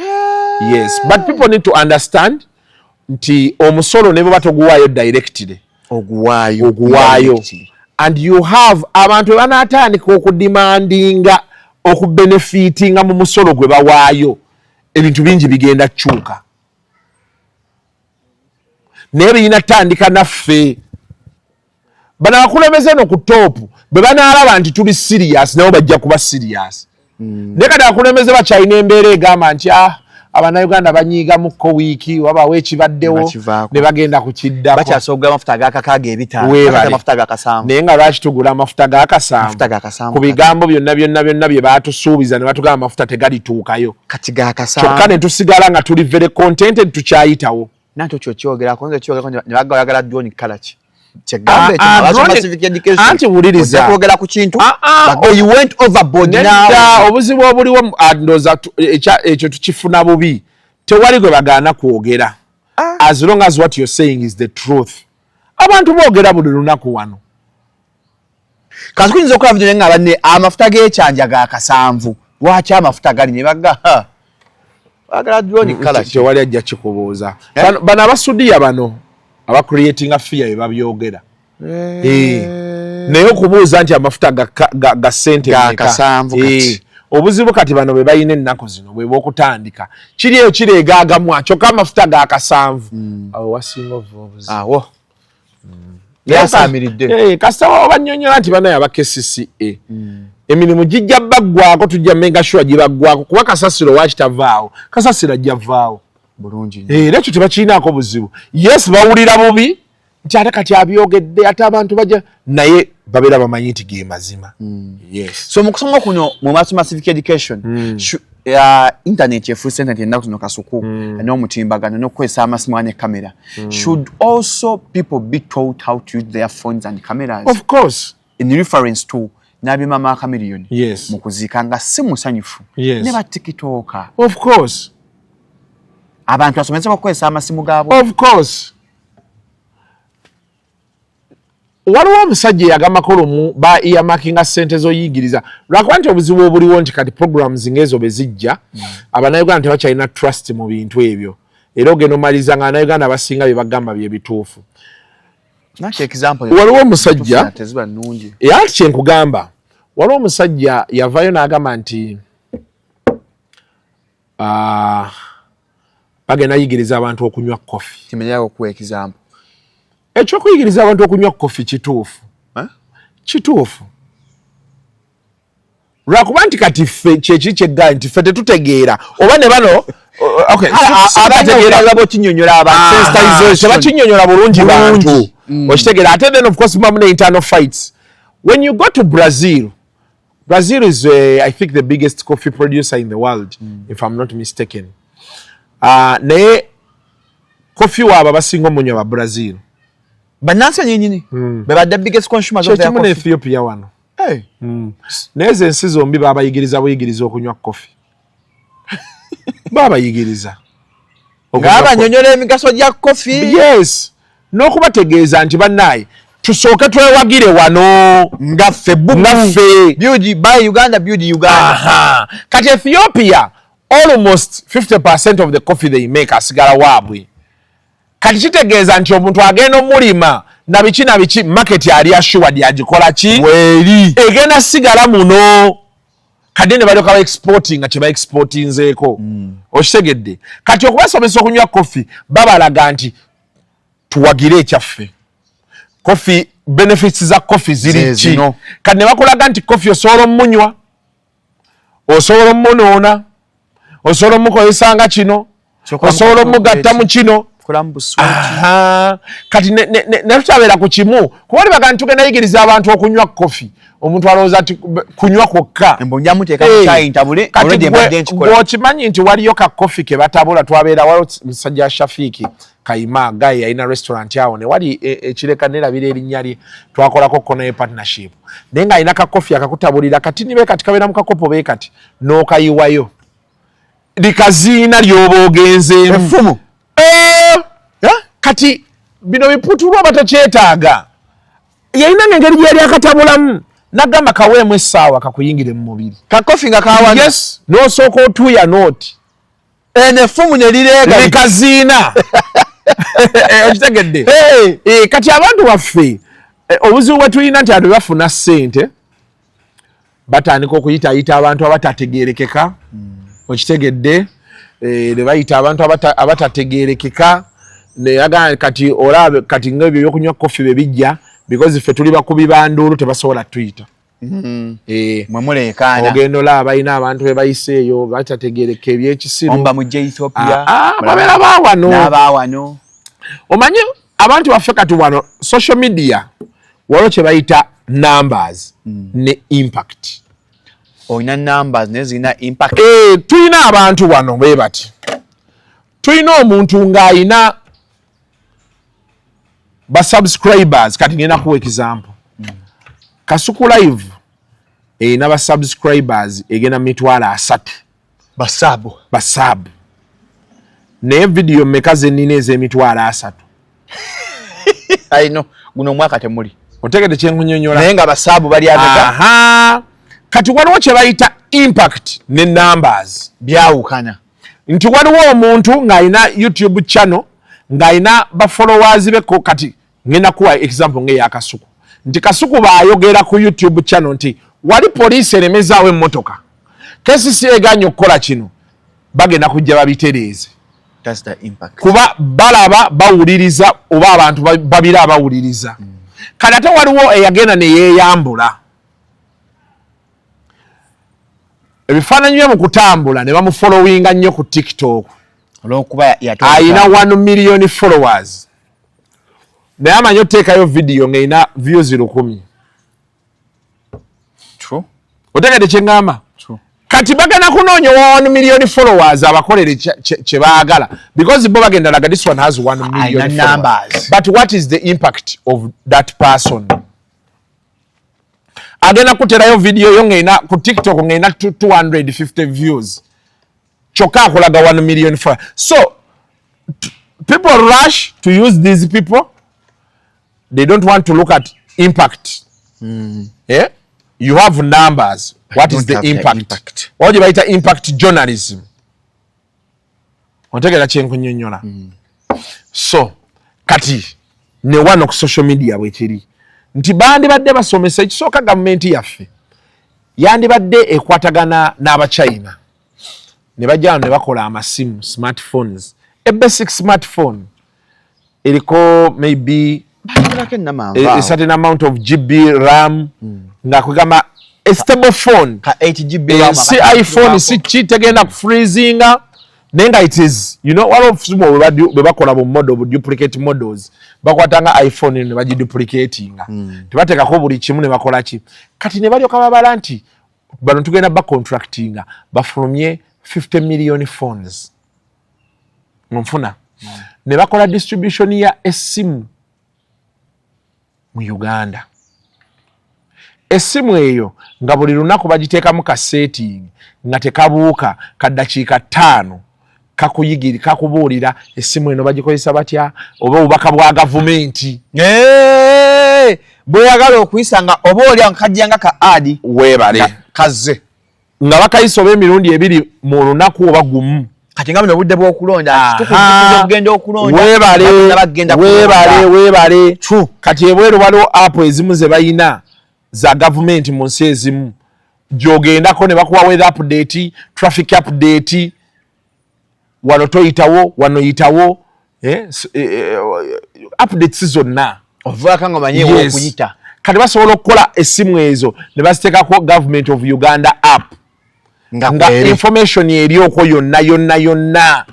Yes, but people need to understand nti omusolo ne baba toguwayo directly oguwayo and you have abantu banatandika okudemandinga okubenefitinga mu musolo gwe bawaayo ebintu bingi bigenda chuka naye biyina tandika naffe bana bakulembeze no ku top bwe banaalaba nti tuli serious nabo bajja kuba serious Nekada akulembeze bakyalina embeera egamba nti Abannayuganda banyiiga mukko wiiki wabawo ekibaddewo ne bagenda ku kiddako bakyasogga amafuta g'akakaaga ebitaano amafuta g'akasanvu naye nga lwaki tugula amafuta g'akasanvu ku bigambo byonna bye baatusuubiza ne batugamba amafuta tegalituukayo kati g'akasanvu kyokka ne tusigala nga tuli very contented tukyayitawo nanto kyo kyogerako nze kyogerako ne bagayagala John Kalaki anti wuliriza kwogera ku kintu you went overboard now obuzibu obuliwo ndoza ekyo tukifuna bubi tewali gwe bagaana kwogera as long as what you're saying is the truth abantu boogera buli lunaku wano kasi kuyinza okola video nga banne amafuta g'ekyanja ga kasanvu lwaki amafuta gali ne baga bagala John Kalaki tewali ajja kikubuuza bano abasudiya bano aba creating a fear babyogera naye okubuuza nti amafuta ga sente kasanvu kati obuzibu kati bano be bayina ennaku zino bwe bokutandika kiri eyo kireegagamu kyokka amafuta ga kasanvu awo wasinga obuzibu awo yasamiridde kasita obanyonyola nti banaye aba KCCA emirimu gijja baggwako tujja menga sure gibaggwako kuba kasasiro wakitavaawo kasasiro ajja vaawo bulungi ekyo tebakiinaako buzibu yes bawulira bubi nti ate kati abyogedde ate abantu bajja naye babeera bamanyi nti ge mazima yes so mu kusoma kuno mu civic education internet efuuse internet ennaku zino kasuku n'omutimbagano n'okukozesa amasimu ne kamera should also people be taught how to use their phones and cameras of course in reference to n'abimama kamiliyoni yes mu kuziika nga si musanyufu ne ba tikitoka of course abantu asomesa okukozesa amasimu gaabo of course waliwo omusajja eyagamba kolomu ba earmarkinga ssente z'oyigiriza lwakuba nti obuzibu obuliwo nti kati programs ng'ezo bwe zijja Abannayuganda tebakyalina trust mu bintu ebyo era ogenda omaliza nga Abannayuganda abasinga bye bagamba bye bituufu waliwo omusajja anti kyenkugamba waliwo omusajja yavaayo n'agamba nti bagenda yigiriza abantu okunywa kofi kimenyawo kuwa example ekyokuyigiriza abantu okunywa kofi kituufu kituufu lwakuba nti kati ffe kyeki kyeggaali nti ffe tetutegeera oba ne bano tebakinyonyola bulungi bantu okitegeera ate then of course mubamu ne internal fights when you go to Brazil is I think the biggest coffee producer in the world if I'm not mistaken naye kofi waabo abasinga omunywa ba Brazil bannansi nnyini bebadde biggest consumers of their coffee Ethiopia wano naye ensi zombi babayigiriza buyigiriza okunywa kofi babayigiriza ng'abanyonnyola emigaso gya coffee. Yes. N'okubategeeza nti bannaye tusooke twewagire wano ngaffe buy Uganda build Uganda. Kati Ethiopia almost 50% of the coffee they make asigala waabwe. Kati kitegeeza nti omuntu agenda omulima na biki market yali assured agikola ki weri egenda sigala muno kati ne balyoka ba exporting nga kyeba exportinzeeko okitegedde. Kati okubasomesa okunywa coffee babalaga nti tuwagire ekyaffe. Coffee benefits za coffee ziri ki kati ne bakulaga nti coffee osobola omunywa osobola omunoona osobola omukozesa nga kino osobola omugatta mu kino kati ne tutabeera ku kimu kuba baga nti tugenda yigiriza abantu okunywa coffee omuntu alowooza nti kunywa kwokka bw'okimanyi nti waliyo ka coffee ke batabula twabeera waliwo musajja Shafiiki Kayima Gaye yalina restaurant awo ne wali ekireka nerabira erinnya lye twakolako konaye partnership naye ng'alina ka coffee akakutabulira kati nibe kati kabeera mu kakopo be kati n'okayiwayo likaziina ly'oba ogenzeemu effumu kati bino biputulwa batakyetaaga yalina ng'engeri gyeyali akatabulamu nagamba kaweemu essaawa kakuyingire mu mubiri kakofi nga kawana yes n'osooka otuuya nooti effumu ne lireega likaziina okitegedde kati abantu baffe obuzibu bwe tulina nti ate bafuna ssente batandika okuyitaayita abantu abatategeerekeka okitegedde ne bayita abantu abatategeerekeka neyaga kati olabe kati ng'ebyo byokunywa kofi bye bijja because ffe tuli bakubi banduulu tebasobola tuyita mwe muleekaana ogenda olaba balina abantu be bayiseeyo batategeereka ebyekisiru omba mujje Ethiopia babeera baawano n'abaawano omanyi abantu baffe kati wano social media waliwo kye bayita numbers ne impact olina numbers naye zirina impact tulina abantu wano bwe bati tulina omuntu ng'ayina ba subscribers kati ngenda kuwa example Kasuku Live erina ba subscribers egenda 30 basabu naye video mmeka zennina ez'emitwalo 3 guno omwaka temuli otegedde kyenkunyonyola naye nga basabu bali abega kati waliwo kye bayita impact ne numbers byawukana nti waliwo omuntu ng'alina YouTube channel ng'alina ba followers be kati ngenda kuwa example ng'eya Kasuku nti Kasuku baayogera ku YouTube channel nti wali poliisi eremezaawo emmotoka KCC eganye okukola kino bagenda kujja babitereeze kuba balaba bawuliriza oba abantu babira abawuliriza kati ate waliwo eyagenda ne yeeyambula ebifaananyi bye mu kutambula ne bamufollowinga nnyo ku TikTok olw'okuba ayina 1 million followers naye amanyi oteekayo video ng'erina views 10,000 otegedde kye ngamba kati bagenda kunoonya 1 million followers abakolere kye baagala because bo bagenda laga this one has 1 million followers but what is the impact of that person agenda kuterayo video yo ng'erina ku TikTok ng'erina 250 views kyokka akolaga 1 million followers so people rush to use these people they don't want to look at impact yeah you have numbers what is the impact oje baita impact journalism otegera kyenkunyonyola so kati ne wano ku social media bwekiri nti bandibadde basomesa ekisooka gavumenti yaffe yandibadde ekwatagana n'abachina ne bajja ne bakola amasimu smartphones a basic smartphone eriko maybe a certain amount of GB RAM nga kugamba a stable phone ka 8 GB RAM si iPhone si kitegenda ku freezinga nenga it is you know all of sumo we bakola mu model bu duplicate models bakwatanga iPhone ne bagiduplicatinga tebateka ko buli kimu ne bakola ki kati ne balyo kababala nti bano tugenda ba contractinga bafulumye 50 million phones mfuna ne bakola distribution ya esimu mu Uganda esimu eyo nga buli lunaku bagiteekamu ka setting nga tekabuuka ka dakiika 5 kakuyigiri kakubuulira essimu eno bagikozesa batya oba obubaka bwa gavumenti bwe yagala okuyisanga oba olya nkajjanga ka adi weebale kaze nga bakayisa oba emirundi ebiri mu lunaku oba gumu kati nga bino obudde bw'okulonda okugenda okulonda weebale kati ebweru waliwo app ezimu ze bayina za gavumenti mu nsi ezimu gy'ogendako ne bakuwa weather update traffic update wano toyitawo wano yitawo updates zonna ovaaka nga omanyeewo okuyita kati basobola okukola essimu ezo ne baziteekako government of Uganda app nga information eri okwo yonna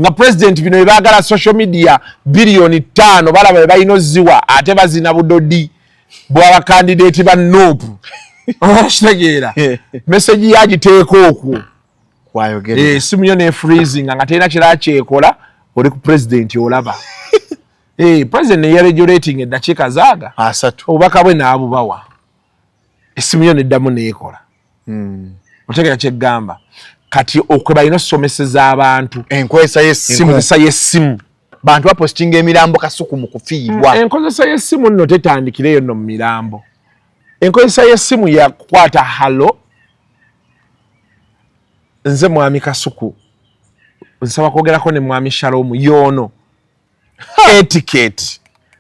nga president bino ebaagala social media bilioni 5 balaba bebalina ozziwa ate bazina budodi bw'abakandidate ba nopu kitegeera message yagiteeka okwo essimu yo ne freezing nga terina kirala kyekola oli ku president olaba president neyeregulating eddakiika zaaga 3 obubaka bwe naabubawa essimu yo neddamu neekola otegera kyeggamba kati okwe balina osomeseza abantu enkozesa y'essimu bantu bapostinga emirambo Kasuku mu kufiirwa enkozesa y'essimu nno tetandikireyo nno mu mirambo enkozesa y'essimu yakukwata halo nze mwami Kasuku nsaba kwogerako ne mwami Shalom yoono etiquette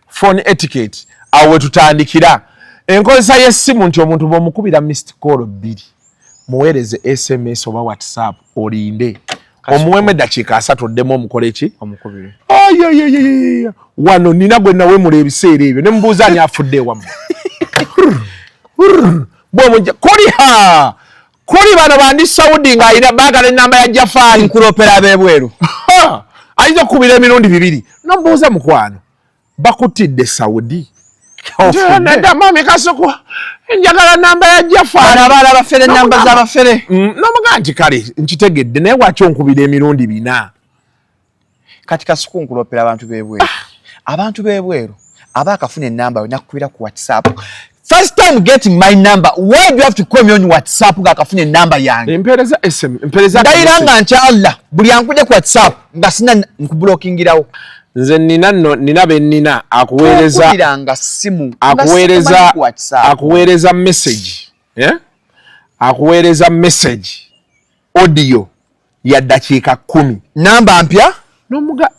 phone etiquette awo tutandikira enkozesa y'essimu nti omuntu bw'omukubira missed call 2 muweereze SMS oba WhatsApp olinde omuwemu eddakiika 3 oddemu omukole ki omukubire wano nina gwe nawemula ebiseera ebyo ne mubuuza ani afudde ewammwe kuli bano bandi Saudi ng'alina baagala ennamba ya Jafari nkulopera ab'ebweru ayinza okukubira emirundi 2 nomubuuza mukwano bakutidde Saudi mami Kasuku njagala namba ya Jafari abaana abafere namba z'abafere nomugaa nti kale nkitegedde naye waki onkubira emirundi 4 kati Kasuku nkulopera abantu b'ebweru abaakafuna ennamba yo nakukubira ku WhatsApp first time getting my number why do you have to call me on WhatsApp ng'akafuna ennamba yange empeereza ndayira nga nkya Allah buli ankudde ku WhatsApp nga sina nkublokingirawo nze nina bennina akuweereza message akuweereza message audio ya dakiika 10 namba mpya nomuga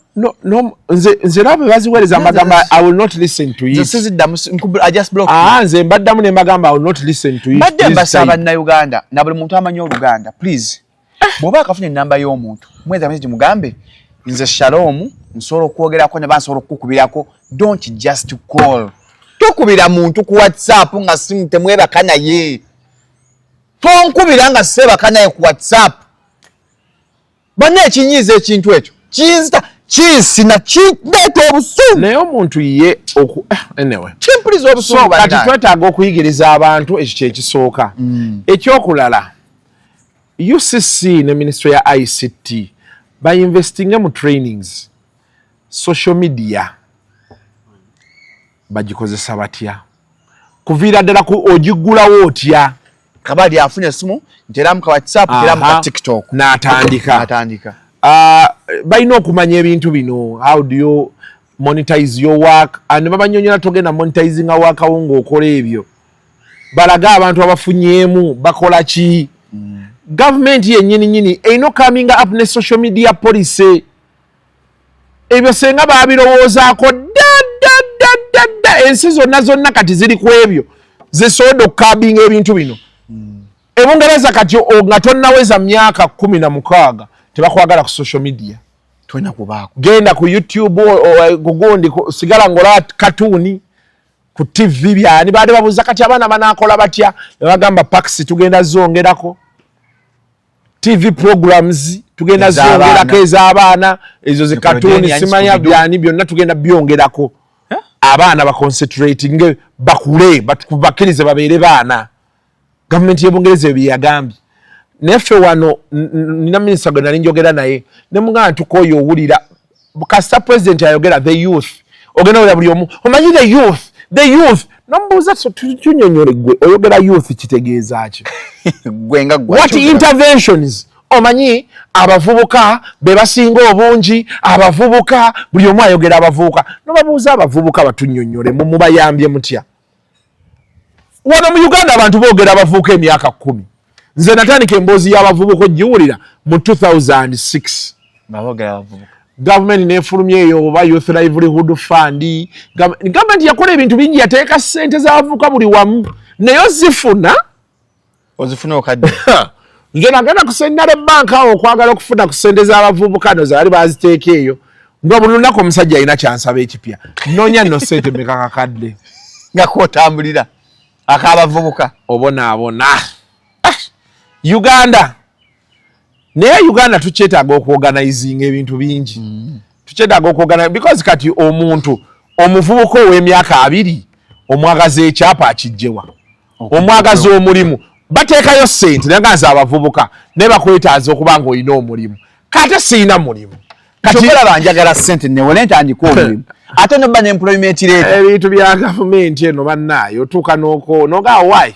nze laba baziweereza amagamba I will not listen to it I just block nze mbaddamu ne magamba I will not listen to it badde mbasaba Uganda na buli muntu amanyi Oluganda please bw'oba akafuna ennamba y'omuntu mweza message mugambe nze Shalom nsobola okwogerako ne bansobola okukubirako don't just call tokubira muntu ku WhatsApp nga simu temwebaka naye tonkubira nga sebaka naye ku WhatsApp bane ekinyiiza ekintu ekyo kisina kireeta obusungu naye omuntu ye anyway kimpuliza obusungu kati twetaaga okuyigiriza abantu ekyo kyekisooka ekyokulala UCC ne ministry ya ICT bainvestinge mu trainings social media bagikozesa batya kuviira ddala ku ogigulawo otya kabali afuna esimu nteramu ka WhatsApp nteramu ka TikTok n'atandika balina okumanya ebintu bino how do you monetize your work and babanyonyola togenda monetizing work awo ng'okola ebyo balaga abantu abafunyeemu bakola ki government yennyini eino coming up ne social media policy ebyo senga babirowoozaako ensi zonna kati ziri ku ebyo zisobola okukabinga ebintu bino ebungereza kati nga tonnaweza myaka 16 tebakwagala ku social media tolina kubaako genda ku YouTube gugundi sigala ngola katuni ku TV byani baade babuuza kati abaana banaakola batya ne bagamba packs tugenda zongerako TV programs tugenda zongerako ez'abaana ezo ze katuni simanya byani byonna tugenda byongerako abaana baconcentrating bakule bakirize babeere baana gavumenti y'Ebungereza ebyo yagambye neffe wano nina minisita gwe nali njogera naye ne mugamba tukoyo owulira kasita president ayogera the youth ogenda wera buli omu omanyi the youth nomubuuza tunyonyole gwe oyogera youth kitegeeza ki gwe nga what interventions omanyi abavubuka be basinga obungi abavubuka buli omu ayogera abavubuka nobabuuza abavubuka batunnyonnyole mubayambye mutya wano mu Uganda abantu boogera abavubuka emyaka 10 nze natandika emboozi y'abavubuka ogiwulira mu 2006 baboogera abavubuka Government nefulumyeyo oba Youth Livelihood Fund government yakola ebintu bingi yateeka ssente z'abavubuka buli wamu naye ozifuna okadde nze nagenda ku Central Bank awo okwagala okufuna ku ssente z'abavubuka no zaali baziteeka eyo nga buli lunaku omusajja alina kyansaba ekipya noonya nno ssente meka kakadde nga kwotambulira ak'abavubuka obonaabona Uganda naye Uganda tukyetaaga okuorganizinga ebintu bingi tukyetaaga okuorganize because kati omuntu omuvubuka ow'emyaka 2 omwagazi ekyapa akijjewa omwagazi omulimu bateekayo ssente naye nga nze abavubuka naye bakwetaaza okuba nga olina omulimu kate siina mulimu kati olaba njagala ssente newone ntandika omulimu ate noba n'employment rate ebintu bya gavumenti eno bannaayo otuuka nogaa why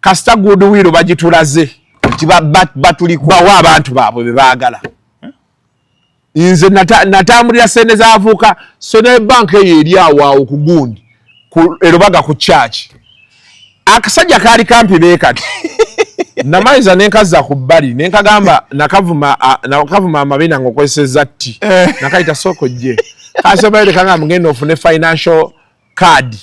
kasita goodwill bagitulaze batuliko bawa abantu baabwe be baagala nze natambulira ssente z'abavubuka Central Bank eyo eri awo ku gundi Lubaga ku church akasajja kaali kampi beekati namaliza nenkazza ku bbali nenkagamba nakavuma amabina ng'okozesezza tti nakayita soko gye kasobaire kangamba ngenda ofune financial card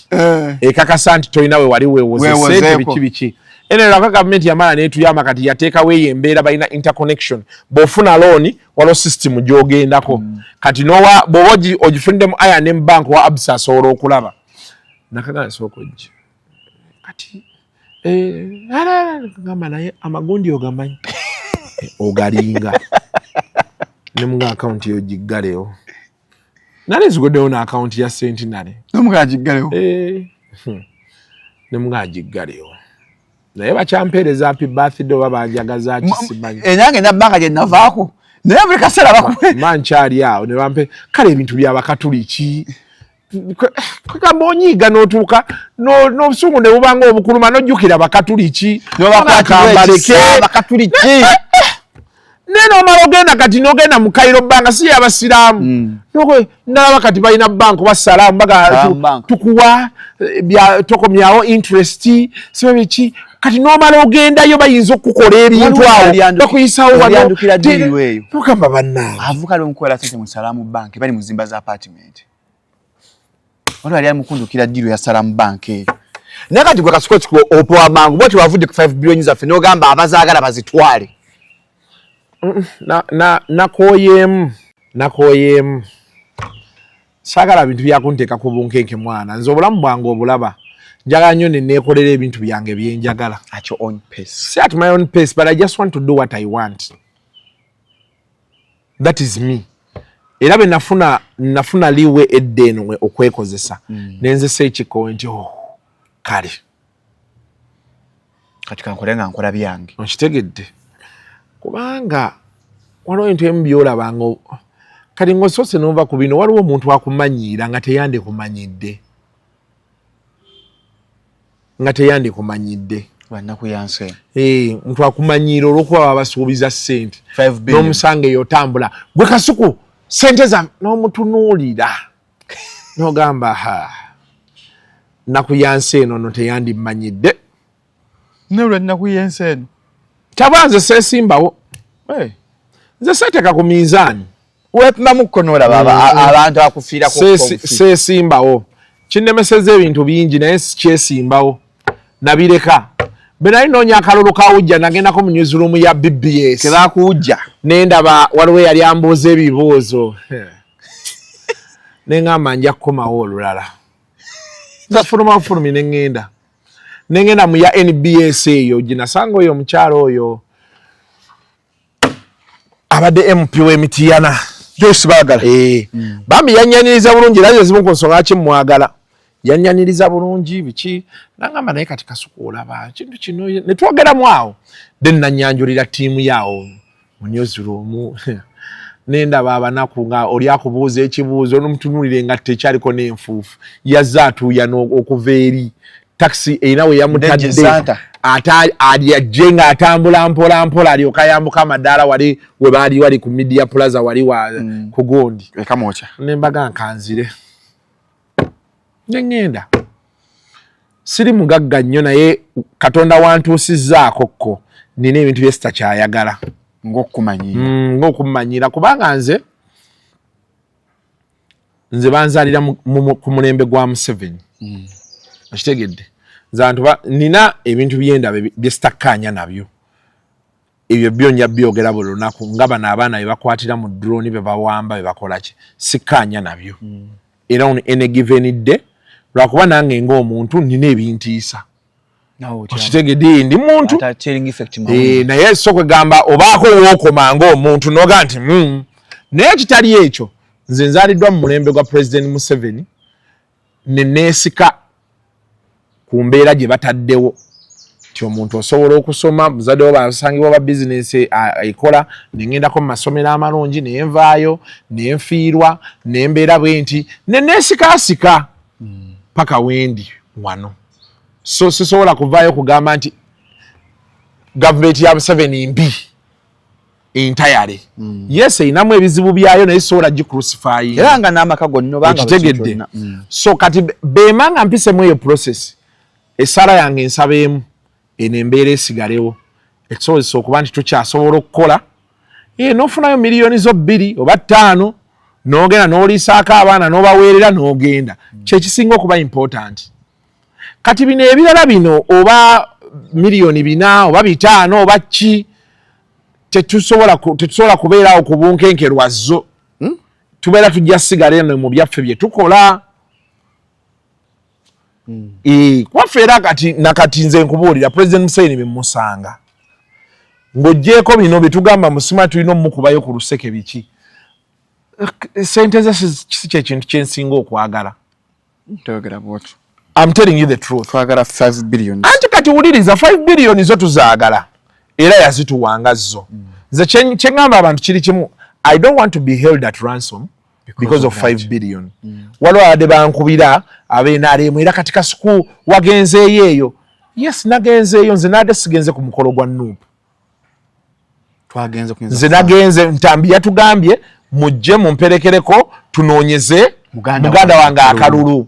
ekakasa nti tolina we wali weewozesente biki ene laka government yamala netuyamba kati yateekawo eyo embeera balina interconnection bw'ofuna loan waliwo system gy'ogendako kati bw'oba ogifunidemu I&M bank wa Absa asobola okulaba nakagamba soko gye kati gamba naye amagundi ogamanyi ogalinga ne mu account yo giggalewo nale zigoddewo na account ya Centenary nomugaa giggalewo ne mugaa giggalewo naye bakyampeereza happy birthday oba banjagaza kisimanyi nange nabbanga gye navaako naye buli kaseera bakuwe mankyali awo ne bampe kale ebintu by'abakatuliki kwegamba onyiiga n'otuuka n'obusungu ne bubanga obukuluma n'ojjukira bakatuliki nobakambaleke naye n'omala ogenda kati n'ogenda mu Kairo bbanga si y'abasiraamu nalaba kati balina banka oba salaamu baga tukuwa tokomyawo interest siba biki kati n'omala ogendayo bayinza okukola ebintu awo bakuyisawo wanogamba bannange avuka lwomukola sente mu salaamu bank bali mu zimba za apartment wano yali amukundukira ddiiro ya Salamu Bank eyo naye kati gwe Kasuku opowa mangu bwoti wavudde ku 5 billion zaffe n'ogamba abazaagala bazitwale nakooyeemu saagala bintu byakunteeka ku bunkenke mwana nze obulamu bwange obulaba njagala nnyo neneekolera ebintu byange byenjagala at your own pace see at my own pace but I just want to do what I want that is me era be nafuna liwe eddeno okwekozesa nenzesa ekikowe nti kale kati kankole nga nkola byange okitegedde kubanga waliwo ebintu emu byolabanga kati ng'osoose n'ova ku bino waliwo omuntu akumanyiira nga teyandikumanyidde bannakuyanse muntu akumanyiira olw'okuba babasuubiza ssente n'omusanga eyo otambula gwe Kasuku ssente za n'omutunuulira n'ogamba nakuyanse eno no teyandimanyidde nolwa nakuyanse eno tabanze seesimbawo nze seeteeka ku minzaani weepimamu kkonola abantu akufiirako seesimbawo kinnemeseza ebintu bingi naye sikyesimbawo nabireka bwe nali noonya akalulu kawujja nagendako mu newsroom ya BBS kebakuwujja nendaba waliwo yali ambuuza ebibuuzo neŋŋamba nja kukomawo olulala fulumi neŋŋenda mu ya NBS eyo ginasanga oyo omukyalo oyo abadde MP w'Emityana Joyce Baagala bambi yanyaniriza bulungi era ezimu ku nsonga ki mwagala yanyaniriza bulungi biki nangamba naye kati Kasuku olaba kintu kino ne twogeramu awo then nanyanjulira ttiimu yawo mu newsroom nendaba abanaku nga oli akubuuza ekibuuzo n'omutunulire nga tekyaliko n'enfuufu yazze atuuya okuva eri taxi erina we yamutadde ajenga atambula mpola mpola alyoka yambuka amadaala wali we baali wali ku Media Plaza wali wa kugondi ekamocha nembaga nkanzire ngenda siri mugagga nnyo naye Katonda wantuusizzaako ko nina ebintu bye sitakyayagala ng'okumanyira kubanga nze banzalira ku mulembe gwa Museveni okitegedde zantu nina ebintu byenda bye sitakkaanya nabyo ebyo byonja byogera buli lunaku nga bano abaana be bakwatira mu drone be bawamba be bakola ki sikkaanya nabyo era on any given day lwakuba nange ng'omuntu nina ebintiisa okitegedde ndi muntu naye so kwegamba obaako wookoma ng'omuntu noga nti naye kitali ekyo nze nzaaliddwa mu mulembe gwa President Museveni neneesika ku mbeera gye bataddewo ti omuntu osobola okusoma muzadde wo basangibwa ba bizinesi ekola nengendako mu masomero amalungi nenvaayo nenfiirwa nembeera bwe nti neneesikaasika paka wendi wano so sisobola kuvaayo kugamba nti gavumenti ya Museveni mbi entirely yes inamu ebizibu byayo naye sobola gicrucify era nga n'amaka gonna banga bakitegedde so kati bemanga mpisemu eyo process esala yange nsabeemu enembeera esigalewo ekisobozesa okuba nti tukyasobola okukola n'ofunayo miliyoni zo 2 oba 5 n'ogenda n'oliisaako abaana n'obaweerera n'ogenda kyekisinga okuba important kati bino ebirala bino oba miliyoni 4 oba 5 oba ki tetusobola kubeerawo ku bunkenkerwa zo tubeera tujja sigala mu byaffe bye tukola kwaffe era nakati nze nkubuulira President Museveni bemusanga ng'oggyeko bino bye tugamba musima tulina omukubayo ku luseke biki sente ze kisi kyekintu kyensinga okwagala I'm telling you the truth twagala 5 billion anti kati wuliriza 5 billion zo tuzaagala era yazituwanga zo nze kyengamba abantu kiri kimu I don't want to be held at ransom because of 5 billion waliwo abadde bankubira ab'NRM era kati Kasuku wagenzeeyo eyo yes nagenzeeyo nze nadde sigenze ku mukolo gwa Nuupu nze nagenze ntambi yatugambye mujje mumperekereko tunoonyeze muganda wange akalulu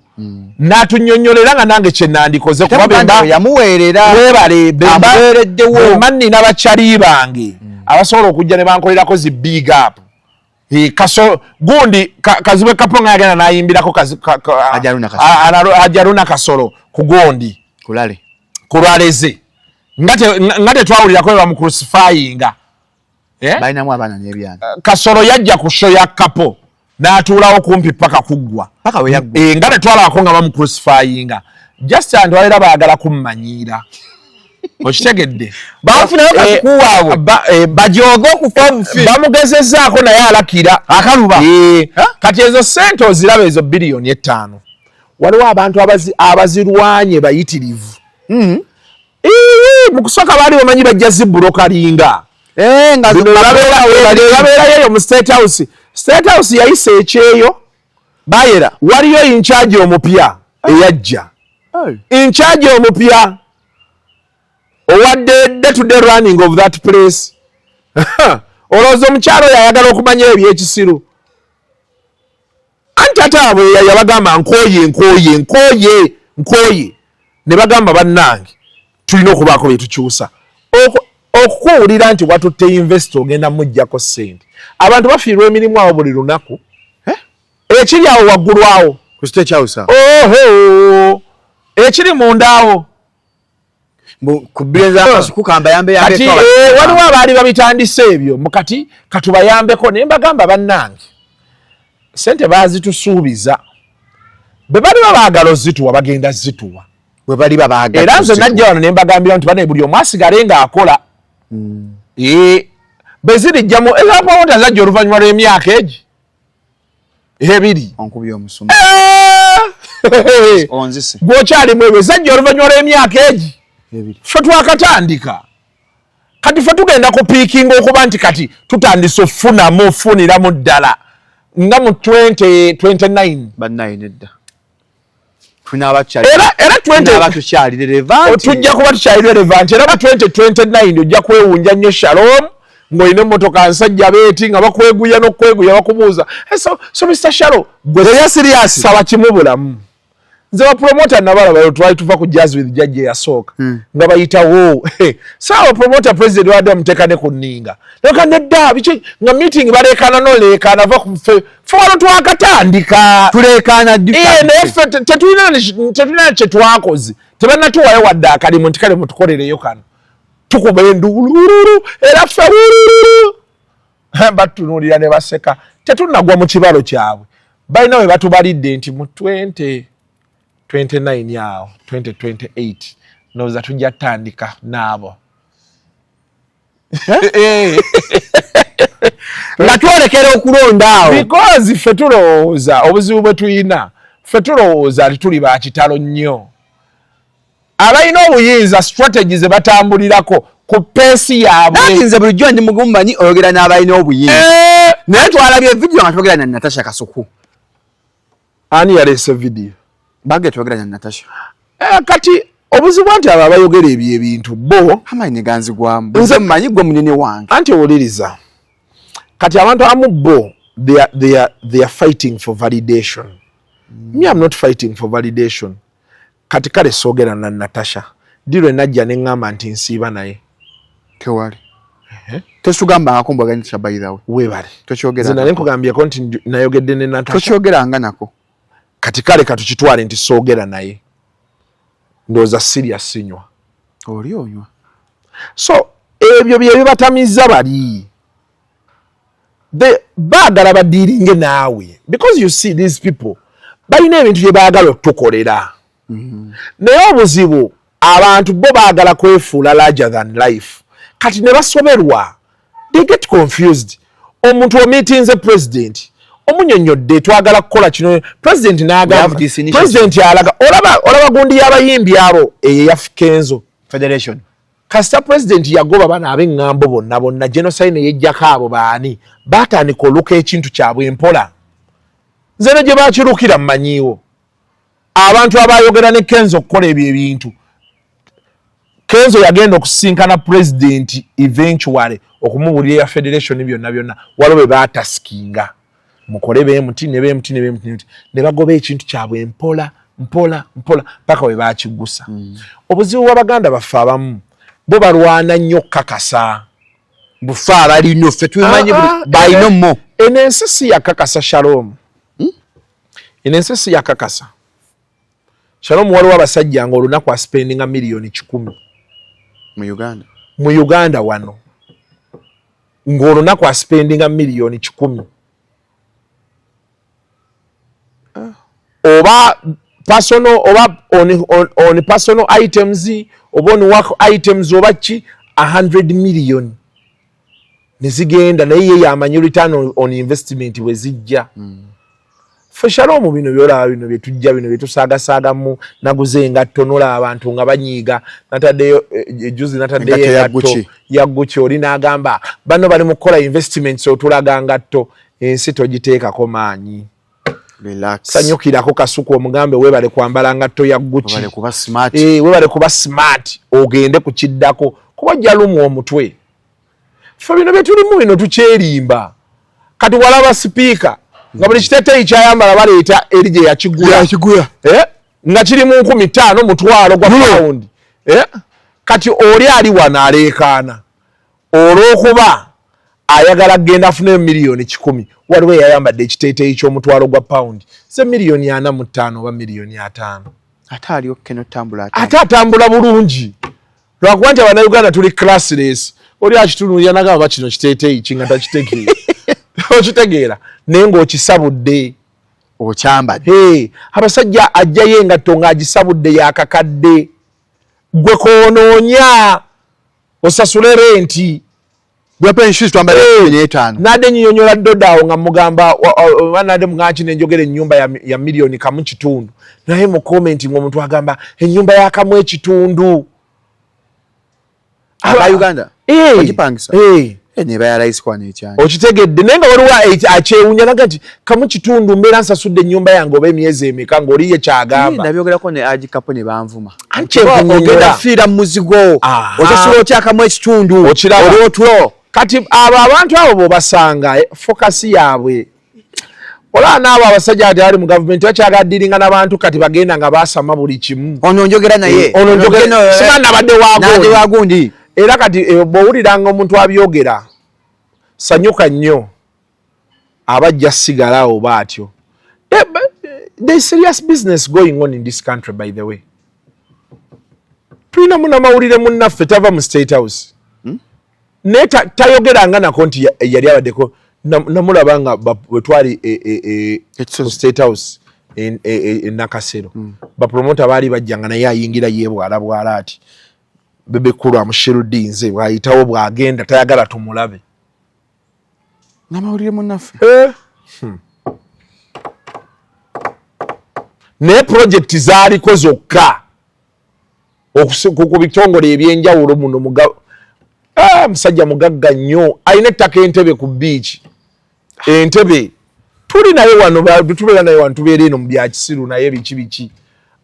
n'atunnyonnyolera nga nange kye nandikoze kuba yamuweerera webale amuweereddewo nina bakyali bange abasobola okujja ne bankolerako zi big up gundi Kazibwe Kaponga yagenda nayimbirako Ajaruna Kasolo ku Gondi kulwaleze nga tetwawulirako we bamucrucifyinga balinamu abaana n'ebyana Kasolo yajja ku show ya Kapo n'atuulawo kumpi paka kuggwa nga tetwalabako nga bamucrucifyinga just antwalira baagala kummanyiira okitegedde bafunayo kakuwaabwe bajooge okufa obufi bamugezezzaako naye alakira akaluba kati ezo sente oziraba ezo biliyoni 5 waliwo abantu abazirwanye bayitirivu mu kusooka baali bamanyi bajja zibbulokalinga babeerayo mu State House yayisa ekyeyo bayera waliyo incharge omupya eyajja incharge omupya owadde day to day running of that place olowooza omukyalo yayagala okumanya ebyekisiru anti ate abo yabagamba nkooye ne bagamba bannange tulina okubaako bye tukyusa okukuwulira nti watutte investor ogenda mujjako ssente abantu bafiirwa emirimu awo buli lunaku ekiri awo waggulu awo ekiri munda awo kati waliwo abaali babitandise ebyo mukati katubayambeko naye mbagamba bannange sente bazitusuubiza be bali babaagala ozituwa bagenda zituwa era nze najja wano ne mbagambira nti bane buli omu asigale ng'akola bezirijjamu ezapawonta zajja oluvannyuma lw'emyaka egi ebiri gwokyalimu ebyo zajja oluvannyuma lw'emyaka egi ffe twakatandika kati ffe tugenda kupiikinga okuba nti kati tutandise ofuniramu ddala nga mu 2029 era 20 tujja kuba tukyali relevant era ba 2029 ojja kwewunja nnyo Shalom ng'olina emmotoka nsajja beeti nga bakweguya n'okweguya bakubuuza so Mr. Shalom gwe serious saba kimu bulamu nze bapromota nabalabayo twali tuva ku Jazz with Jaaja eyasooka nga bayitawo saawa promota president wadde bamuteeka ne ku nninga noka nedda biki nga meeting baleekaana n'oleekaana va fe wano twakatandika tuleekaana naye ffe tetulina kye twakoze tebannatuwayo wadde akalimu nti kale mutukolereyo kano tukuba enduulululu era ffe wulululu batunuulira ne baseka tetunnagwa mu kibalo kyabwe balina we batubalidde nti mu 29 yao 2028 noza tujja tandika nabo nga twolekera okulonda awo because ffe tulowooza obuzibu bwe tuyina ffe tulowooza tuli ba kitalo nnyo abalina obuyinza strategy ze batambulirako ku peesi yaabwe nze bulijjo ndi mugumbanyi oyogera n'abalina obuyinza naye twalabye video nga twogera na Natasha Kasuku ani yaleese video bage twogera na Natasha kati obuzibu nti abo abayogera ebintu bo amanyi ganzigwamu nze mmanyi gwe munene wange anti owuliriza kati abantu abamu bo they are fighting for validation me I'm not fighting for validation kati kale soogera na Natasha diro najja neŋŋamba nti nsiiba naye tewali tesugamba akombwa gani shabayidawe webale tokyogera zina nkugambye ko nti nayogedde ne Natasha tokyogeranga nako kati kale katukitwale nti soogera naye ndoza serious sinywa oli onywa so ebyo bye bibatamiza bali baagala badiringe naawe because you see these people balina ebintu bye baagala okutukolera naye obuzibu abantu bo baagala kwefuula larger than life kati ne basoberwa they get confused omuntu omiitinze president omunyonyodde twagala kukola kino president n'agamba president alaga olaba gundi y'abayimbi abo eyafikenzo federation kasita president yagoba bana ab'eŋŋambo bonna genocide yejjako abo baani baatandika oluka ekintu kyabwe empola nze ne gye bakirukira mmanyiiwo abantu abayogera ne Kenzo okukola ebyo ebintu Kenzo yagenda okusinkana president eventually okumubulira ya federation byonna waliwo be baatasikinga mukole bemuti ne bagoba ekintu kyabwe empola paka we bakigusa obuzibu bw'Abaganda baffe abamu bo balwana nnyo kakasa bufa balino ffe tumanyi balino mmo enensi si yakakasa Shalom enensi yakakasa Shalom waliwo abasajja nga olunaku aspendinga miliyoni 10 mu Uganda wano ng'olunaku aspendinga miliyoni 10 oba personal oba on personal items oba on work items oba ki 100 million nezigenda naye ye yamanyi return on investment we zijja fe Shalom bino byolaba bino byetujja bino byetusaagasagamu naguze engatto nola abantu nga banyiiga nataddeyo juzi nataddeyo yaguchi oli n'agamba bano bali mu kukola investments otulaga ngatto ensi togiteekako maanyi relax sanyukirako Kasuku omugambe webale kwambala ngatto ya Gucci webale kuba smart webale kuba smart ogende kukiddako kuba jalumu omutwe ffe bino byetulimu bino tukyerimba kati walaba speaker nga buli kiteeteeyi kyayambala baleeta erije yakigula nga kiri mu 15,000 mutwalo gwa pound kati oli ali wano aleekaana olw'okuba ayagala genda afune miliyoni 10 waliwo yayambadde ekiteeteeyi ky'omutwalo gwa pound se miliyoni 45 oba miliyoni 5 ate aliyo keno tambula ate atambula bulungi lwakuba nti Abannayuganda tuli classless oli akitunuulira nagamba kino kiteeteeyi kinga takitegeera okitegeera naye ng'okisabudde okyambadde abasajja ajjayo engatto ng'agisabudde yakakadde gwe koonoonya osasule renti nade nyinyonyola dodaawo nga mugamba nade mugaki nenjogera ennyumba ya miliyoni 1.5 naye mu comment ng'omuntu agamba ennyumba ya 1.5 Uganda bagipangisa ne bayalaisi kwa nekyani okitegedde nenga waliwo akyewunya naga nti kamu kitundu mbeera nsasudde ennyumba yange oba emyezi emeka ng'oliye kyagamba nabyogerako ne Agi Kapo ne banvuma ogenda fiira mu muzigo osasula otyakamu ekitundu oli otulo kati abo abantu abo bw'obasanga fokasi yaabwe olaba n'abo abasajja ati bali mu gavumenti bakyagadiringa n'abantu kati bagenda nga baasama buli kimu ono njogera naye siba nabadde wagundi era kati bw'owuliranga omuntu abyogera sanyuka nnyo abajja sigalawo baatyo. There is serious business going on in this country, by the way. Tulina munamawulire munnaffe tava mu State House. Ne tayogeranga nako nti yali abaddeko namulaba nga bwe twali mu State House Nakasero. Bapromota baali bajjanga naye ayingira yeebwala ati bebe kulu amusherudi nze bwayitawo bwagenda tayagala tumulabe. Namawulire munnaffe. Ne project zaaliko zokka ku bitongole ebyenjawulo muno musajja mugagga nnyo alina ettaka Entebbe ku beach. Entebbe tuli naye wano tubeera naye wano tubeera eno mu byakisiru naye biki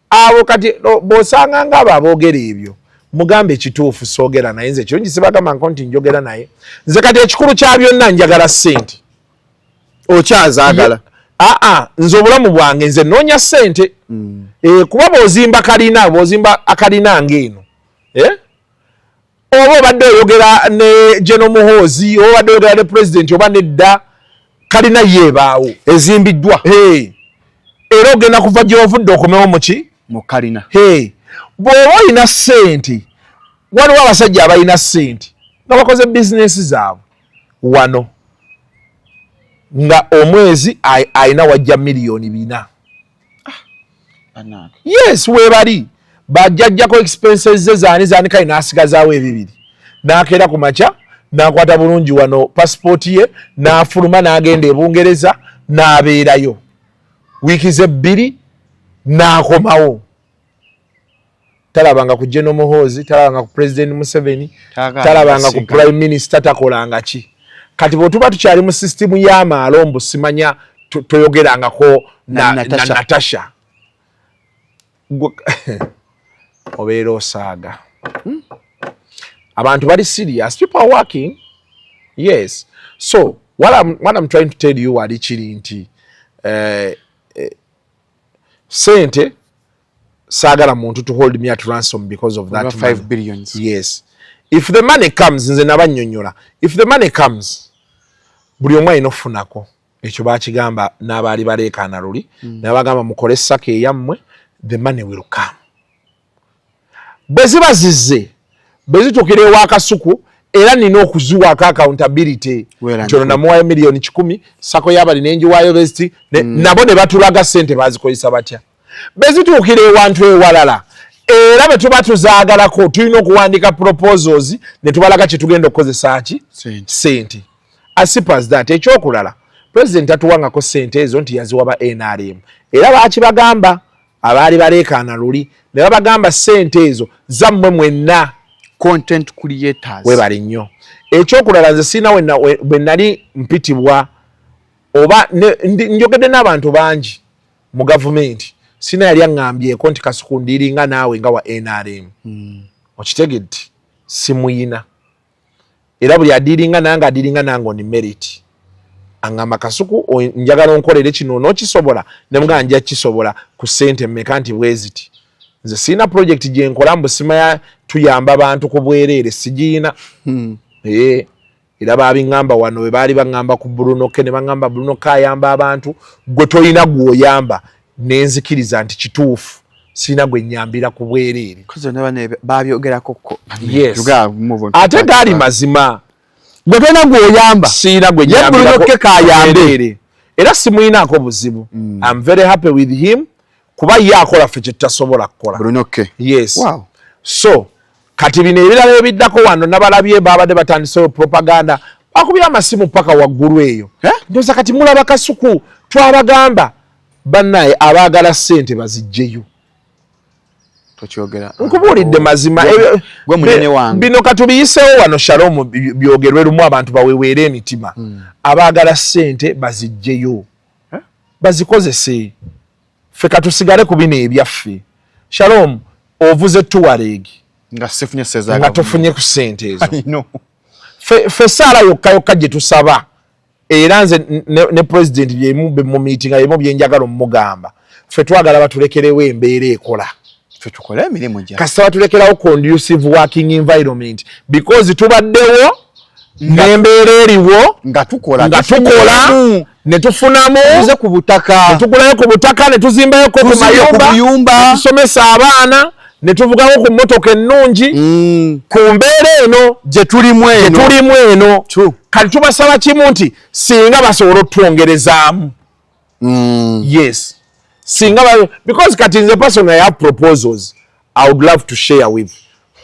abo kati bw'osanga ng'abo aboogera ebyo mugambe ekituufu soogera naye nze kirungi sibagamba nti njogera naye nze kati ekikulu kya byonna njagala ssente. Okyazaagala? Nze obulamu bwange nze noonya ssente. Kuba bw'ozimba akalina ng'eno oba obadde oyogera ne General Muhoozi oba obadde oyogera ne President oba nedda kalina yeebaawo ezimbiddwa era ogenda kuva gy'ovudde okomewo mu kalina. Bw'oba olina ssente waliwo abasajja abalina ssente nga bakoze bizinesi zaabwe wano nga omwezi alina wajja miliyoni 4. Yes, webali bajjajjako expenses ze zaani kali n'asigazaawo 2 n'akeera ku makya n'akwata bulungi wano passport ye n'afuluma n'agenda e Bungereza n'abeerayo wiiki ze 2 n'akomawo. Talabanga ku General Muhoozi, talabanga ku President Museveni, talabanga ku Prime Minister, takolanga ki. Kati bw'otuba tukyali mu system y'amaalombo simanya toyogerangako na Natasha. Obeera osaaga. Abantu bali serious. People are working. Yes. So, what I'm trying to tell you wali kiri nti sente sagala muntu to hold me at ransom because of that 5 billion. Yes. If the money comes, nze nabanyonyola. If the money comes, buli omwe alina okufunako. Ekyo bakigamba n'abaali baleekaana luli. N'abagamba mukole essaka eyammwe, the money will come. Bwe ziba zizze, bwe zituukira ewa Kasuku, era nina okuziwaako accountability. Kyono namuwaayo miliyoni 10, sako y'abali nenjiwaayo besiti, nabo ne batulaga ssente bazikozesa batya. Bwe zituukira ewantu ewalala, era bwe tuba tuzaagalako tulina okuwandiika proposals ne tubalaga kye tugenda okukozesa ki ssente. As simple as that. Ekyokulala President atuwangako ssente ezo nti yaziwa ba NRM era baakibagamba abaali baleekaana luli ne babagamba ssente ezo zammwe mwenna content creators. Webali nnyo. Ekyokulala nze sirina bwe nali mpitibwa oba njogedde n'abantu bangi mu gavumenti sina yali aŋŋambyeko nti Kasuku ndiringa naawe nga wa NRM. Okitegedde simuyina era buli adiringa nange adiringa nange on merit. Aŋŋamba Kasuku njagala onkolere kino n'okisobola ne mga nja kisobola ku ssente mmeka nti bweziti. Nze sirina project gye nkola mbu simanya tuyamba abantu ku bwereere sigiina. Era babiŋŋamba wano bwe baali baŋŋamba ku Brunoke ne baŋŋamba Brunoke ayamba abantu gwe tolina gw'oyamba nenzikiriza nti kituufu sirina gwe nnyambira ku bwereere. Babyogerako. Yes. Ate gaali mazima. Gwe tolina gw'oyamba sirina gwe nnyambira kayambe. Era simuyinaako buzibu. I'm very happy with him kuba ye akola ffe kye tutasobola kukola. Brunoke. Yes. Wow. So kati bino ebirala ebiddako wano nabalabye babadde batandisewo propaganda bakubye amasimu paka waggulu eyo. Ndoza kati mulaba Kasuku twabagamba bannaye abaagala ssente bazijjeyo. tokyogera nkubulidde mazima gwe munene wange bino katubiyiseewo wano Shalom byogerwe lumu abantu baweweera emitima abaagala ssente bazijjeyo bazikozese ffe katusigale ku bino ebyaffe Shalom ovuze Tuareg nga sifunye seza nga tufunye ku ssente ezo ffe saala yokka gye tusaba era nze ne president byemu mu meeting ayemu byenjagala omugamba ffe twagala batulekerewo embeera ekola ffe tukole emirimu gya kasita batulekerawo conducive working environment because tubaddewo n'embeera eriwo nga tukola ne tufunamu tuze ku butaka ne tugulayo ku butaka ne tuzimbayoko ku mayumba tusomesa abaana ne tuvugako ku mmotoka ennungi ku mbeera eno gye tulimu eno kati tubasaba kimu nti singa basobola otwongerezaamu yes singa because kati nze personally I have proposals I would love to share with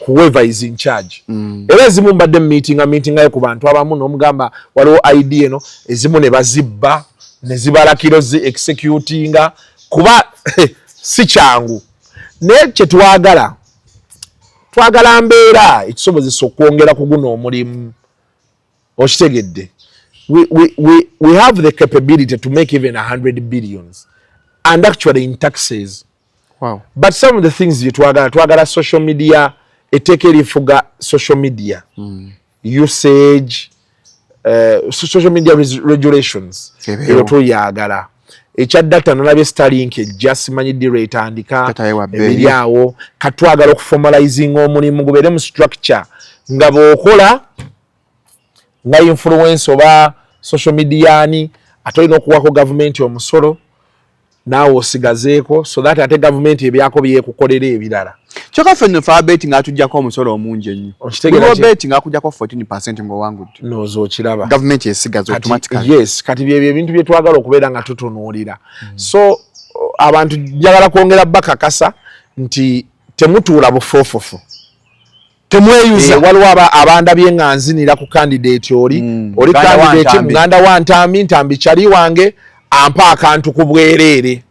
whoever is in charge era ezimu mbadde meeting ayo ku bantu abamu n'omugamba waliwo idea eno ezimu ne bazibba ne zibalakiro zi executinga kuba si kyangu naye kye twagala mbeera ekisobozesa okwongera ku guno omulimu okitegedde we have the capability to make even 100 billions and actually in taxes. Wow. But some of the things twagala social media eteke lifuga social media usage social media regulations ero tuyagala ekya data nalabye Starlink just manyi rate andika ebiryawo katwagala okuformalizing omulimu gubeere mu structure nga bokola nga influence oba social media ni atolina okuwako government omusolo naawe osigazeeko so that ate government ebyako byekukolera ebirala kyokka ffe fa betting atujjako omusolo omungi ennyo okitegeera betting akujjako 14% ng'owangudde nooza okiraba government esigaza automatically yes kati byebyo ebintu bye twagala okubeera nga tutunuulira so abantu njagala kwongera bakakasa nti temutuula bufoofufu temweyuza waliwo abandabye nga nzinira ku candidate oli candidate muganda wa Ntambi kyali wange ampa akantu ku bwereere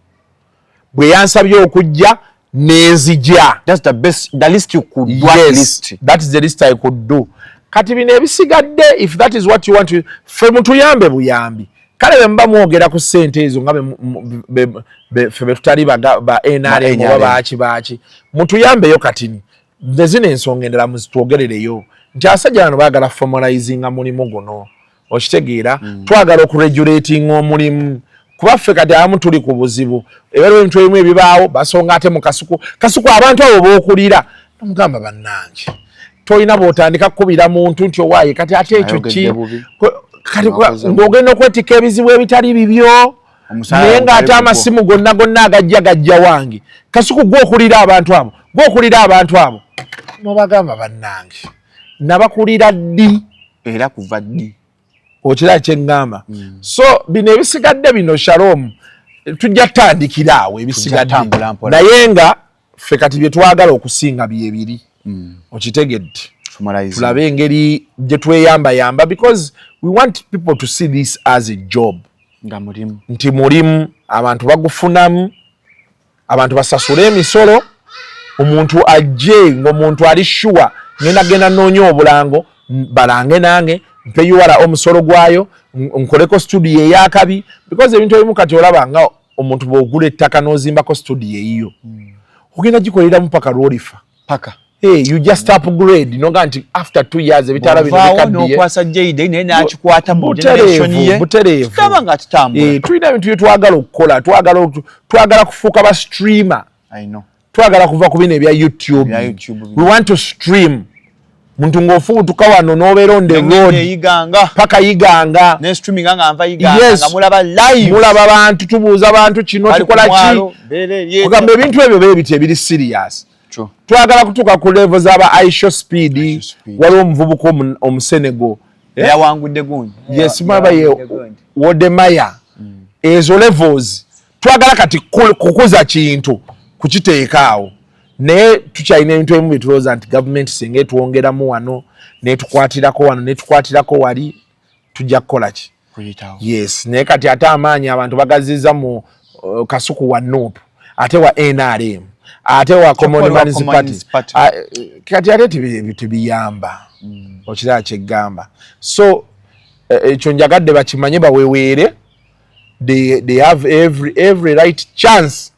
bwe yansabye okujja nenzija. That's the least you could do. Yes, that is the least I could do. Kati bino ebisigadde if that is what you want to fe mutuyambe buyambi kale bemba mwogera ku ssente ezo nga fe tutali ba NRM oba baaki mutuyambeyo katini ndezine ensonga endala muzitwogerereyo nti asajja bano baagala formalizing mulimu guno okitegeera twagala okuregulating omulimu kuba ffe kati abamu tuli ku buzibu ebyo ebintu ebimu ebibaawo basonga ate mu kasuku abantu abo b'okulira nomugamba bannange tolina bw'otandika kukubira muntu nti owaaye kati ate ekyo ki kati ng'ogenda okwetikka ebizibu ebitali bibyo naye ng'ate amasimu gonna agajja wange kasuku gw'okulira abantu abo nobagamba bannange nabakulira ddi era kuva ddi okira kyeŋŋamba so bino ebisigadde bino Shalom tujja tandikira awo ebisigadde naye nga ffe kati bye twagala okusinga byebiri okitegedde tulabe engeri gye tweyambayamba because we want people to see this as a job nti mulimu abantu bagufunamu abantu basasula emisolo omuntu ajje ng'omuntu ali sure ngenda noonya obulango balange nange mpeyuwala omusolo gwayo nkoleko studio eyakabi because ebintu ebimu kati olaba nga omuntu bw'ogula ettaka n'ozimbako studio eyiyo ogenda gikolera mpaka lwolifa paka you just upgrade noga nti after 2 years ebitala bino kwasa JD naye nakikwata mu generation ye kitaba nga kitambula tulina ebintu bye twagala okukola twagala kufuuka ba streamer twagala kuva ku bino ebya YouTube we want to stream muntu ng'ofuutuka wano n'obeera on the road paka yiganga ne streaming nga nva yiganga nga mulaba live mulaba bantu tubuuza bantu kino kikola ki kugamba ebintu ebyo beebiti ebiri serious twagala kutuuka ku level z'aba ishow speed waliwo omuvubuka omusenego yawangudde gundi yes mwaba ye Wodemaya ezo levels twagala kati kukuza kintu kukiteekaawo naye tukyalina ebintu ebimu bitulooza nti gavumenti singa etwongeramu wano netukwatirako wali tujja kukola ki yes naye kati ate amaanyi abantu bagazizza mu kasuku wa Nuupu ate wa NRM ate wa Common Man's Party kati ate tibiyamba okiraba kyegamba so ekyo njagadde bakimanye baweweere they have every right chance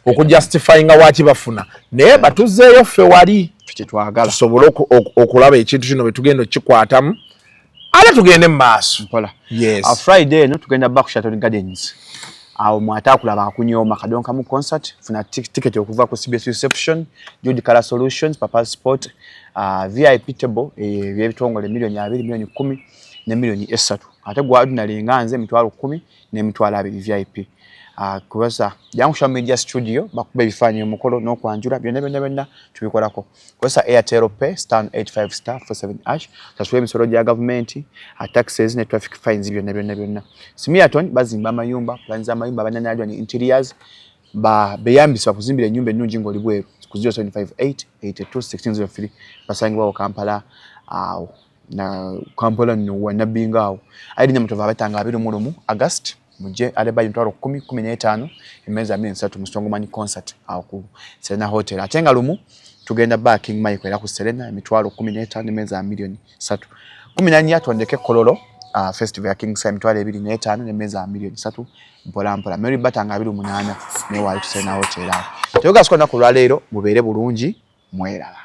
okujustifyinga waki bafuna naye batuzzeeyo ffe wali kyetwagala tusobole okulaba ekintu kino bwe tugenda okikwatamu ate tugende mu maaso yes Friday eno tugenda back Shatton Gardens awo mwatakulaba akunyooma kadonka mu concert funa ticket okuva ku CBS reception Jude Color Solutions Papa Sport VIP table ebitongole milioni 2 milioni 10 ne milioni 3 ate gwa ordinary nganze emitwalo 10 ne emitwalo 2 VIP kuwasa Junction Media Studio bakube bifanyi omukolo n'okwanjula byonna tubikolako kuwasa Airtel Pay *857# tasubira emisolo gya government taxes ne traffic fines byonna Simiaton bazimba amayumba plans amayumba bananyalwa ni interiors beyambiswa kuzimbira ennyumba ennungi ng'oli bweru ku 0758821603 basangibwawo Kampala na Kampala no Nabinga awo ayina mutova abatanga 21 August muje Adebayo ntwaro 10-15 emeza 3 mu Strongman concert awo ku Serena Hotel atenga lumu tugenda back King Mike era ku Serena emitwalo 15 emeza milioni 3 14 atondeke kololo festival ya King Sam emitwalo 25 emeza milioni 3 mpola Mary Batanga 28 ne wa Serena Hotel awo teyoga sikona ku lwaleero mubeere bulungi mwera